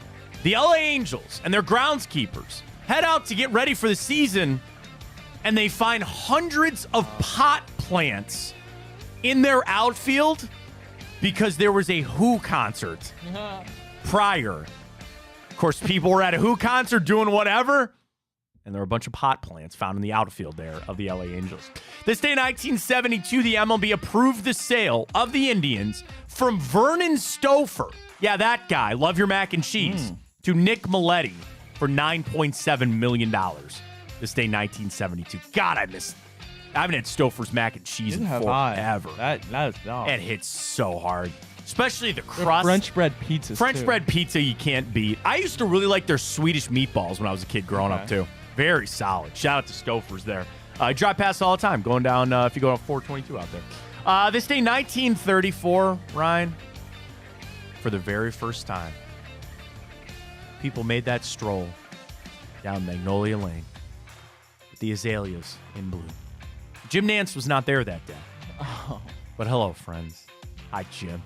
the LA Angels and their groundskeepers head out to get ready for the season, and they find hundreds of pot plants in their outfield because there was a Who concert prior. Of course, people were at a Who concert doing whatever, and there were a bunch of pot plants found in the outfield there of the LA Angels. This day, 1972, the MLB approved the sale of the Indians from Vernon Stouffer, yeah, that guy, love your mac and cheese, to Nick Maletti for $9.7 million. This day, 1972. God, I haven't had Stouffer's mac and cheese in forever. That is dog. It hits so hard. Especially the crust. French bread pizzas, French bread pizza you can't beat. I used to really like their Swedish meatballs when I was a kid growing up, too. Very solid. Shout out to Stouffer's there. I drive past all the time, going down, if you go on 422 out there. This day, 1934, Ryan, for the very first time, people made that stroll down Magnolia Lane with the azaleas in bloom. Jim Nance was not there that day. Oh. But hello, friends. Hi, Jim.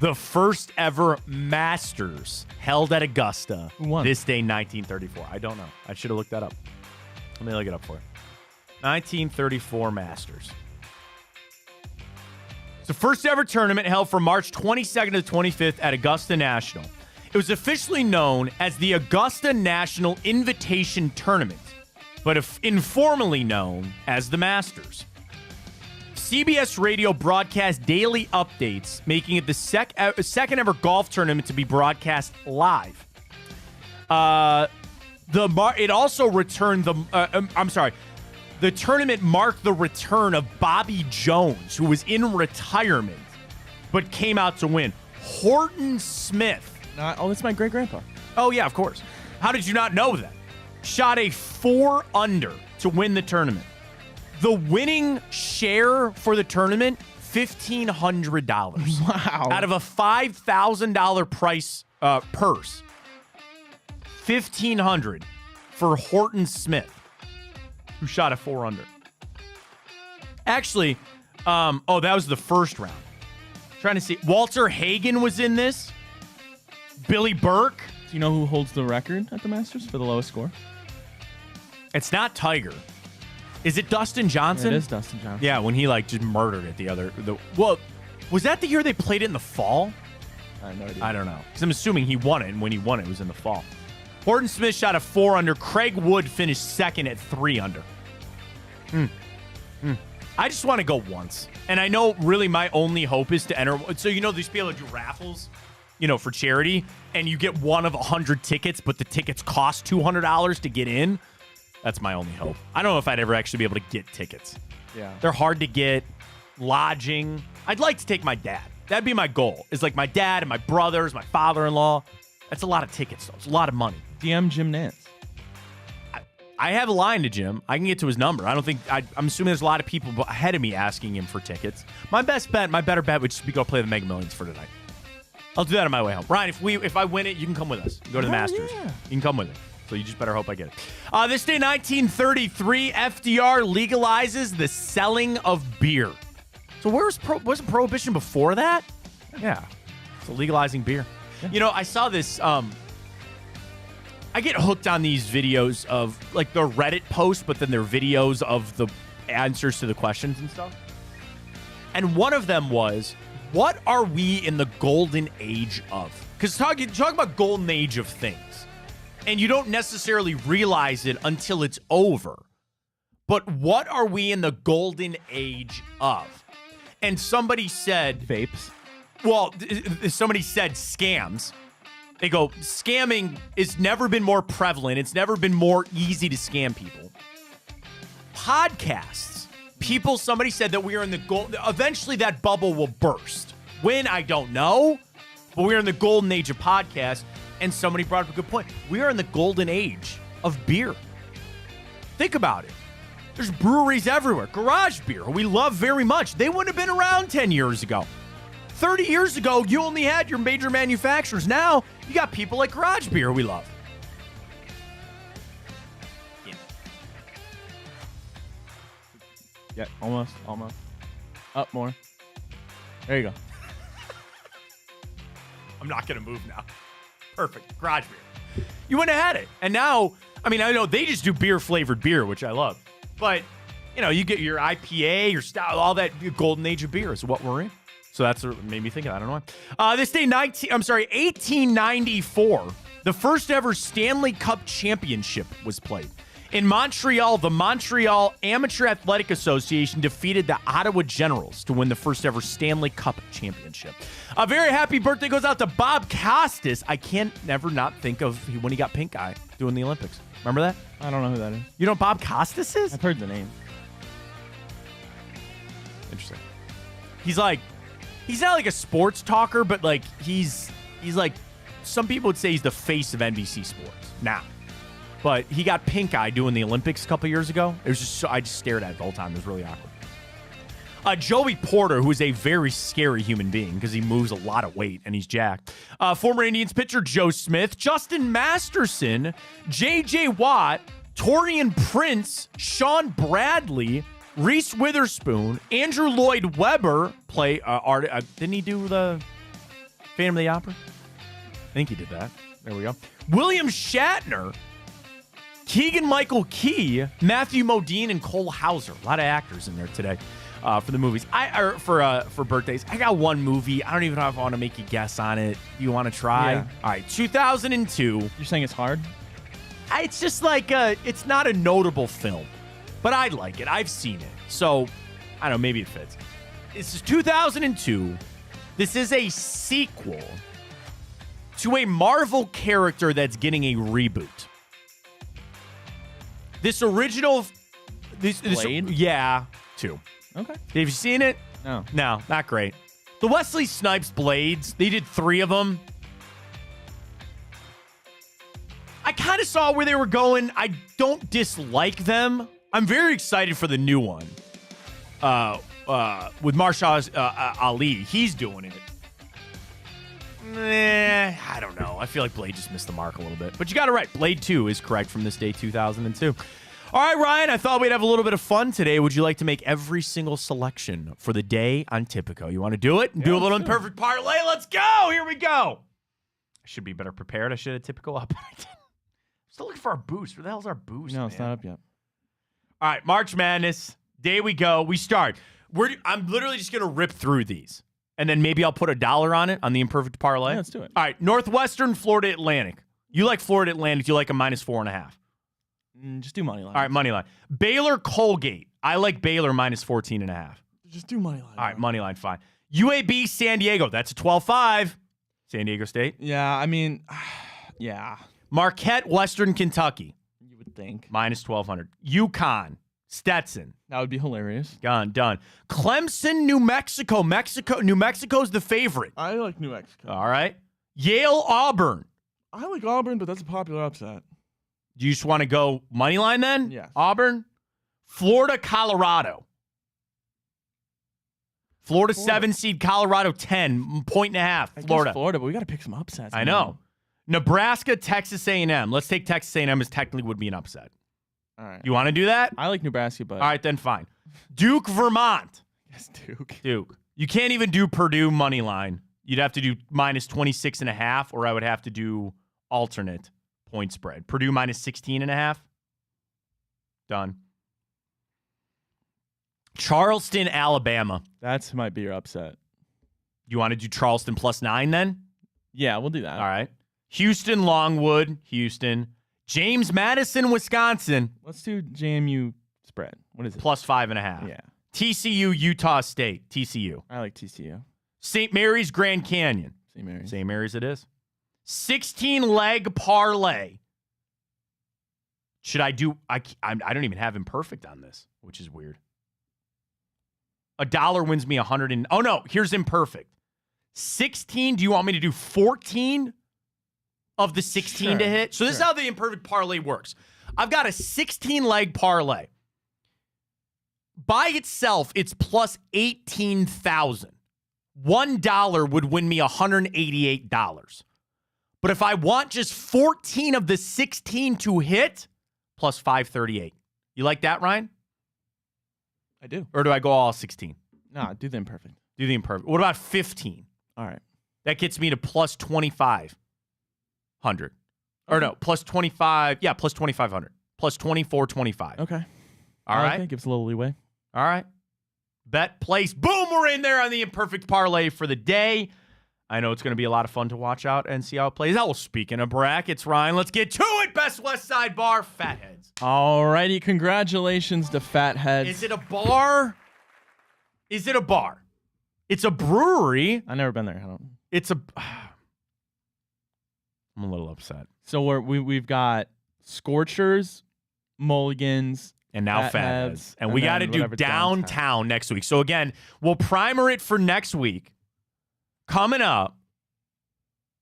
The first ever Masters held at Augusta. Who won? This day, 1934. I don't know. I should have looked that up. Let me look it up for you. 1934 Masters. It's the first ever tournament held from March 22nd to 25th at Augusta National. It was officially known as the Augusta National Invitation Tournament, but informally known as the Masters. CBS Radio broadcast daily updates, making it the second ever golf tournament to be broadcast live. It also returned the tournament marked the return of Bobby Jones, who was in retirement, but came out to win. Horton Smith. That's my great-grandpa. Oh, yeah, of course. How did you not know that? Shot a 4-under to win the tournament. The winning share for the tournament, $1,500. Wow. Out of a $5,000 price purse. $1,500 for Horton Smith, who shot a 4-under. Actually, that was the first round. Trying to see. Walter Hagen was in this. Billy Burke. Do you know who holds the record at the Masters for the lowest score? It's not Tiger. Is it Dustin Johnson? It is Dustin Johnson. Yeah, when he just murdered it well, was that the year they played it in the fall? I have no idea. I don't know. Because I'm assuming he won it, and when he won it was in the fall. Horton Smith shot a 4-under. Craig Wood finished second at 3-under. I just want to go once. And I know really my only hope is to enter. So, these people that do raffles, for charity, and you get one of 100 tickets, but the tickets cost $200 to get in. That's my only hope. I don't know if I'd ever actually be able to get tickets. Yeah. They're hard to get. Lodging. I'd like to take my dad. That'd be my goal. Is like my dad and my brothers, my father-in-law. That's a lot of tickets, though. It's a lot of money. DM Jim Nance. I have a line to Jim. I can get to his number. I'm assuming there's a lot of people ahead of me asking him for tickets. My better bet would just be go play the Mega Millions for tonight. I'll do that on my way home. Ryan, if I win it, you can come with us. Go to the Masters. Yeah. You can come with it. So you just better hope I get it. This day, 1933, FDR legalizes the selling of beer. So wasn't Prohibition before that? Yeah. So legalizing beer. Yeah. I saw this. I get hooked on these videos of like the Reddit posts, but then they're videos of the answers to the questions and stuff. And one of them was, what are we in the golden age of? Because talk about golden age of things. And you don't necessarily realize it until it's over. But what are we in the golden age of? And somebody said... Vapes. Well, somebody said scams. They go, scamming has never been more prevalent. It's never been more easy to scam people. Podcasts. Somebody said that we are in the eventually that bubble will burst. When, I don't know. But we're in the golden age of podcasts. And somebody brought up a good point. We are in the golden age of beer. Think about it. There's breweries everywhere. Garage beer, we love very much. They wouldn't have been around 10 years ago. 30 years ago, you only had your major manufacturers. Now, you got people like Garage Beer we love. Yeah, almost. Up more. There you go. I'm not going to move now. Perfect. Garage Beer. You wouldn't have had it. And now, I know they just do beer-flavored beer, which I love. But, you get your IPA, your style, all that golden age of beer is what we're in. So that's what made me think of that. I don't know why. This day, 1894, the first ever Stanley Cup championship was played. In Montreal, the Montreal Amateur Athletic Association defeated the Ottawa Generals to win the first ever Stanley Cup championship. A very happy birthday goes out to Bob Costas. I can't never not think of when he got pink eye doing the Olympics. Remember that? I don't know who that is. You know what Bob Costas is? I've heard the name. Interesting. He's not like a sports talker, but like he's like, some people would say he's the face of NBC Sports now. But he got pink eye doing the Olympics a couple years ago. It was just I just stared at it the whole time. It was really awkward. Joey Porter, who is a very scary human being because he moves a lot of weight and he's jacked. Former Indians pitcher Joe Smith, Justin Masterson, J.J. Watt, Torian Prince, Sean Bradley, Reese Witherspoon, Andrew Lloyd Webber play didn't he do the Phantom of the Opera? I think he did that. There we go. William Shatner, Keegan-Michael Key, Matthew Modine, and Cole Hauser. A lot of actors in there today for the movies. For birthdays. I got one movie. I don't even know if I want to make you guess on it. You want to try? Yeah. All right, 2002. You're saying it's hard? It's just like it's not a notable film, but I like it. I've seen it, so I don't know. Maybe it fits. This is 2002. This is a sequel to a Marvel character that's getting a reboot. This original, Blade? Yeah, 2. Okay. Have you seen it? No. No, not great. The Wesley Snipes Blades, they did 3 of them. I kind of saw where they were going. I don't dislike them. I'm very excited for the new one with Mahershala Ali. He's doing it. I don't know. I feel like Blade just missed the mark a little bit. But you got it right. Blade 2 is correct from this day, 2002. All right, Ryan, I thought we'd have a little bit of fun today. Would you like to make every single selection for the day on Tipico? You want to do it? Do a little imperfect parlay? Let's go. Here we go. I should be better prepared. I should have Tipico up. Still looking for our boost. Where the hell's our boost? No, it's man? not up yet. All right, March Madness. Day we go. We start. I'm literally just going to rip through these. And then maybe I'll put $1 on it on the imperfect parlay. Yeah, let's do it. All right, Northwestern, Florida Atlantic. You like Florida Atlantic. You like a -4.5. Just do money line. All right, money line. Baylor, Colgate. I like Baylor -14.5. Just do money line. All right, money line, fine. UAB, San Diego. That's a 12.5. San Diego State. Yeah, I mean, yeah. Marquette, Western Kentucky. You would think. -1200. UConn, Stetson. That would be hilarious. Done. Clemson, New Mexico. New Mexico's the favorite. I like New Mexico. All right. Yale, Auburn. I like Auburn, but that's a popular upset. Do you just want to go money line then? Yeah. Auburn. Florida, Colorado. Florida 7 seed, Colorado 10, 1.5. Florida. Florida, but we got to pick some upsets. I know. Nebraska, Texas A&M. Let's take Texas A&M as technically would be an upset. All right. You want to do that? I like Nebraska, but All right, then fine. Duke, Vermont. Yes, Duke. You can't even do Purdue money line. You'd have to do -26.5, or I would have to do alternate point spread. Purdue -16.5. Done. Charleston, Alabama. That might be your upset. You want to do Charleston +9 then? Yeah, we'll do that. All right. Houston, Longwood, Houston. James Madison, Wisconsin. Let's do JMU spread. What is it? +5.5. Yeah. TCU, Utah State. TCU. I like TCU. St. Mary's, Grand Canyon. St. Mary's it is. 16-leg parlay. Should I do? I don't even have imperfect on this, which is weird. $1 wins me 100 and... Oh, no. Here's imperfect. 16. Do you want me to do 14 of the 16 to hit? So this is how the imperfect parlay works. I've got a 16-leg parlay. By itself, it's plus 18,000. $1 would win me $188. But if I want just 14 of the 16 to hit, plus 538. You like that, Ryan? I do. Or do I go all 16? Nah, do the imperfect. Do the imperfect. What about 15? All right. That gets me to plus 2,500. Or no, plus 25. Yeah, plus 2,500. Plus 2,425. Okay. All right. Okay. Gives a little leeway. All right. Bet, place. Boom, we're in there on the imperfect parlay for the day. I know it's going to be a lot of fun to watch out and see how it plays out. Well, speaking of brackets, Ryan, let's get to it. Best West Side Bar, Fatheads. All righty. Congratulations to Fatheads. Is it a bar? Is it a bar? It's a brewery. I've never been there. I don't. It's a... I'm a little upset. So we've got Scorchers, Mulligans, and now Fatheads. And we got to do downtown next week. So again, we'll primer it for next week. Coming up,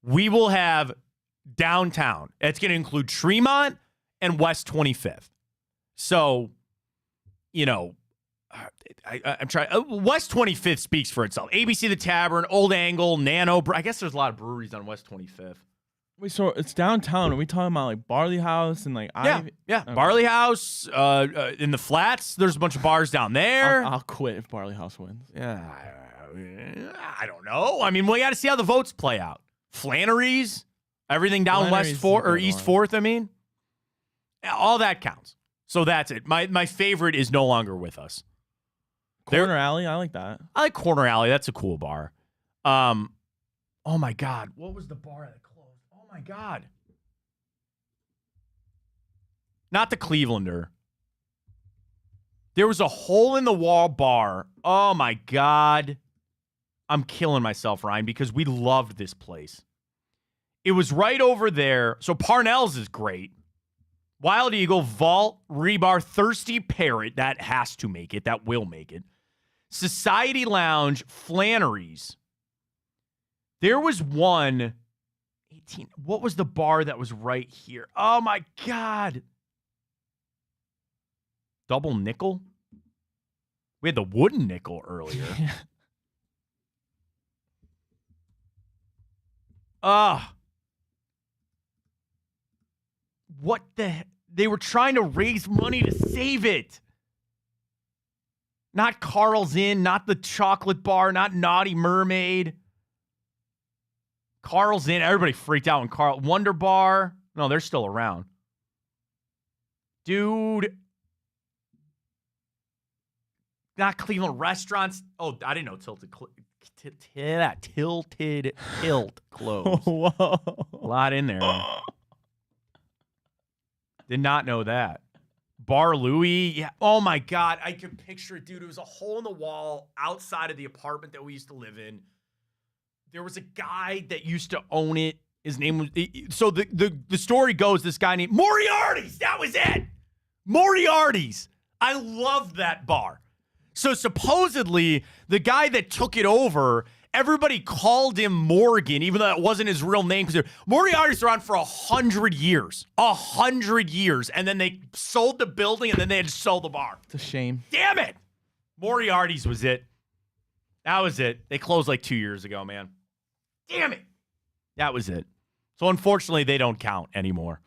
we will have downtown. It's going to include Tremont and West 25th. So, you know, I'm trying. West 25th speaks for itself. ABC The Tavern, Old Angle, Nano. I guess there's a lot of breweries on West 25th. Wait, so it's downtown. Are we talking about like Barley House and like Yeah. Okay. Barley House, in the flats, there's a bunch of bars down there. I'll quit if Barley House wins. Yeah, I don't know. I mean, we got to see how the votes play out. Flannery's, everything down Flannery's West 4th or a good East one. 4th, I mean. All that counts. So that's it. My favorite is no longer with us. Corner Alley, I like that. I like Corner Alley. That's a cool bar. Oh my God. What was the bar that closed? Oh my God. Not the Clevelander. There was a hole in the wall bar. Oh my God. I'm killing myself, Ryan, because we loved this place. It was right over there. So Parnell's is great. Wild Eagle, Vault, Rebar, Thirsty Parrot. That has to make it. That will make it. Society Lounge, Flannery's. There was one. 18. What was the bar that was right here? Oh my God. Double Nickel? We had the Wooden Nickel earlier. What the heck? They were trying to raise money to save it. Not Carl's Inn, not the chocolate bar, not Naughty Mermaid. Carl's Inn. Everybody freaked out when Carl. Wonder Bar. No, they're still around. Dude. Not Cleveland Restaurants. Oh, I didn't know Tilted Tilt closed. Whoa. A lot in there. Did not know that. Bar Louie. Yeah. Oh my God. I can picture it, dude. It was a hole in the wall outside of the apartment that we used to live in. There was a guy that used to own it. His name was, so the story goes, this guy named Moriarty's. That was it. Moriarty's. I loved that bar. So supposedly the guy that took it over, everybody called him Morgan, even though that wasn't his real name. Because Moriarty's around for 100 years. 100 years. And then they sold the building and then they had to sell the bar. It's a shame. Damn it. Moriarty's was it. That was it. They closed like 2 years ago, man. Damn it. That was it. So unfortunately, they don't count anymore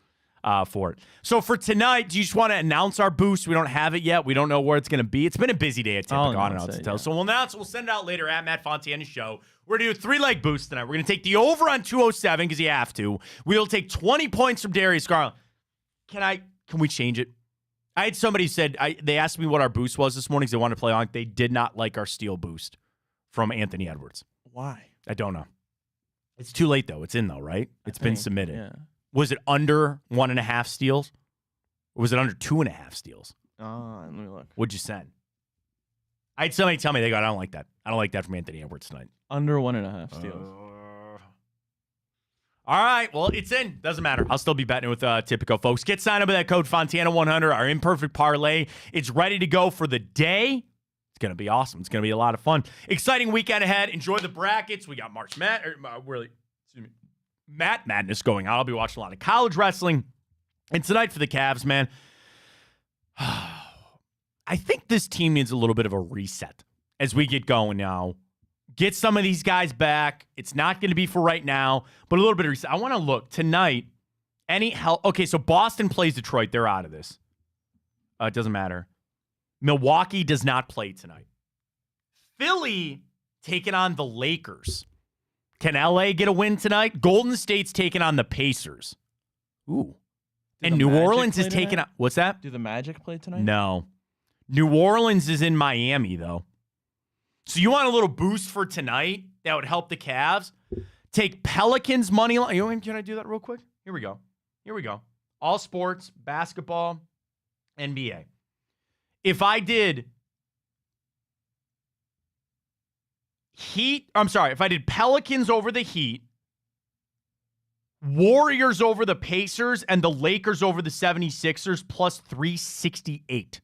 for it. So for tonight, do you just want to announce our boost? We don't have it yet. We don't know where it's going to be. It's been a busy day at Typical. I don't know what to tell. So we'll announce it. We'll send it out later at Matt Fontana's show. We're going to do a 3-leg boost tonight. We're going to take the over on 207 because you have to. We'll take 20 points from Darius Garland. Can we change it? I had somebody said, they asked me what our boost was this morning because they wanted to play on. They did not like our steal boost from Anthony Edwards. Why? I don't know. It's too late, though. It's in, though, right? It's been submitted. Yeah. Was it under 1.5 steals? Or was it under 2.5 steals? Let me look. What'd you send? I had somebody tell me, they go, I don't like that. I don't like that from Anthony Edwards tonight. Under 1.5 steals. All right. Well, it's in. Doesn't matter. I'll still be betting with Typico, folks. Get signed up with that code Fontana100, our imperfect parlay. It's ready to go for the day. It's going to be awesome. It's going to be a lot of fun. Exciting weekend ahead. Enjoy the brackets. We got March Madness going on. I'll be watching a lot of college wrestling. And tonight for the Cavs, man, I think this team needs a little bit of a reset as we get going now. Get some of these guys back. It's not going to be for right now, but a little bit of reset. I want to look tonight. Any help? Okay, so Boston plays Detroit. They're out of this. It doesn't matter. Milwaukee does not play tonight. Philly taking on the Lakers. Can LA get a win tonight? Golden State's taking on the Pacers. Ooh. And New Orleans is taking on... What's that? Do the Magic play tonight? No. New Orleans is in Miami, though. So you want a little boost for tonight that would help the Cavs? Take Pelicans money line. Can I do that real quick? Here we go. All sports, basketball, NBA. If I did if I did Pelicans over the Heat, Warriors over the Pacers, and the Lakers over the 76ers plus 368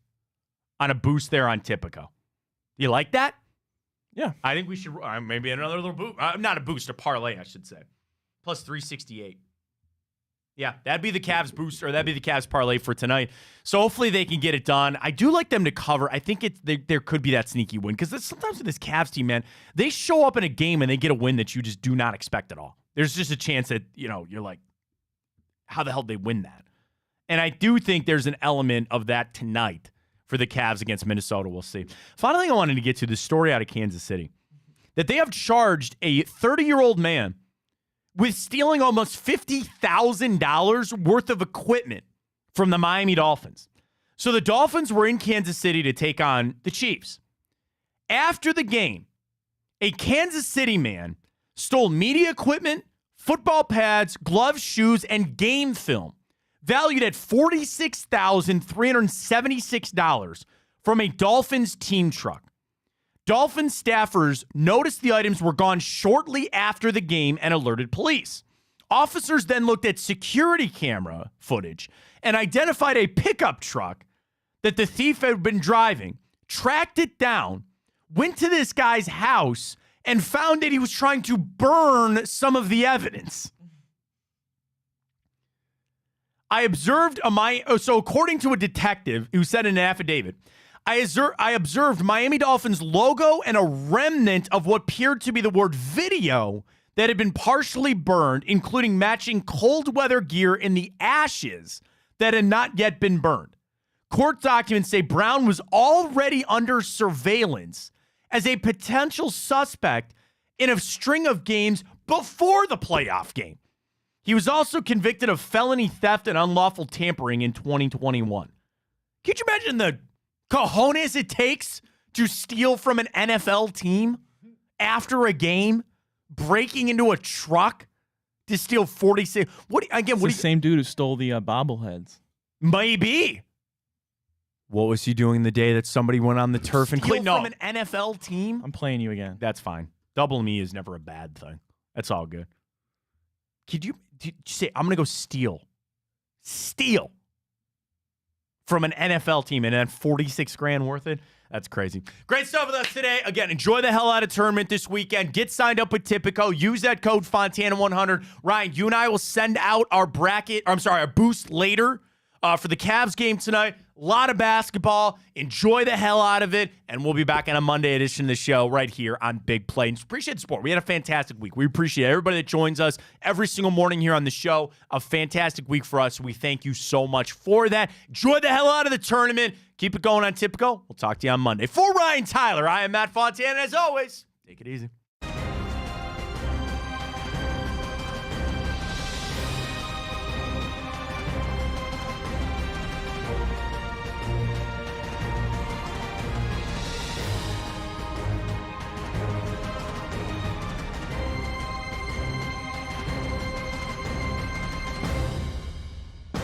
on a boost there on Tipico. You like that? Yeah. I think we should maybe another little boost. Not a boost, a parlay, I should say. Plus 368. Yeah, that'd be the Cavs boost, or that'd be the Cavs parlay for tonight. So hopefully they can get it done. I do like them to cover. I think there could be that sneaky win because sometimes with this Cavs team, man, they show up in a game and they get a win that you just do not expect at all. There's just a chance that, you're like, how the hell they win that. And I do think there's an element of that tonight for the Cavs against Minnesota. We'll see. Final thing I wanted to get to, the story out of Kansas City, that they have charged a 30-year-old man with stealing almost $50,000 worth of equipment from the Miami Dolphins. So the Dolphins were in Kansas City to take on the Chiefs. After the game, a Kansas City man stole media equipment, football pads, gloves, shoes, and game film valued at $46,376 from a Dolphins team truck. Dolphins staffers noticed the items were gone shortly after the game and alerted police. Officers then looked at security camera footage and identified a pickup truck that the thief had been driving, tracked it down, went to this guy's house, and found that he was trying to burn some of the evidence. I observed so according to a detective who said in an affidavit, I observed Miami Dolphins logo and a remnant of what appeared to be the word video that had been partially burned, including matching cold weather gear in the ashes that had not yet been burned. Court documents say Brown was already under surveillance as a potential suspect in a string of games before the playoff game. He was also convicted of felony theft and unlawful tampering in 2021. Could you imagine the cojones it takes to steal from an NFL team after a game, breaking into a truck to steal 46? The same dude who stole the bobbleheads. Maybe. What was he doing the day that somebody went on the turf and Steal from an NFL team? I'm playing you again. That's fine. Double me is never a bad thing. That's all good. Did you say, I'm going to go steal from an NFL team and then 46 grand worth it? That's crazy. Great stuff with us today. Again, enjoy the hell out of tournament this weekend. Get signed up with Tipico. Use that code Fontana100. Ryan, you and I will send out our boost later for the Cavs game tonight. A lot of basketball. Enjoy the hell out of it. And we'll be back on a Monday edition of the show right here on Big Play. And appreciate the support. We had a fantastic week. We appreciate everybody that joins us every single morning here on the show. A fantastic week for us. We thank you so much for that. Enjoy the hell out of the tournament. Keep it going on Tipico. We'll talk to you on Monday. For Ryan Tyler, I am Matt Fontana. As always, take it easy.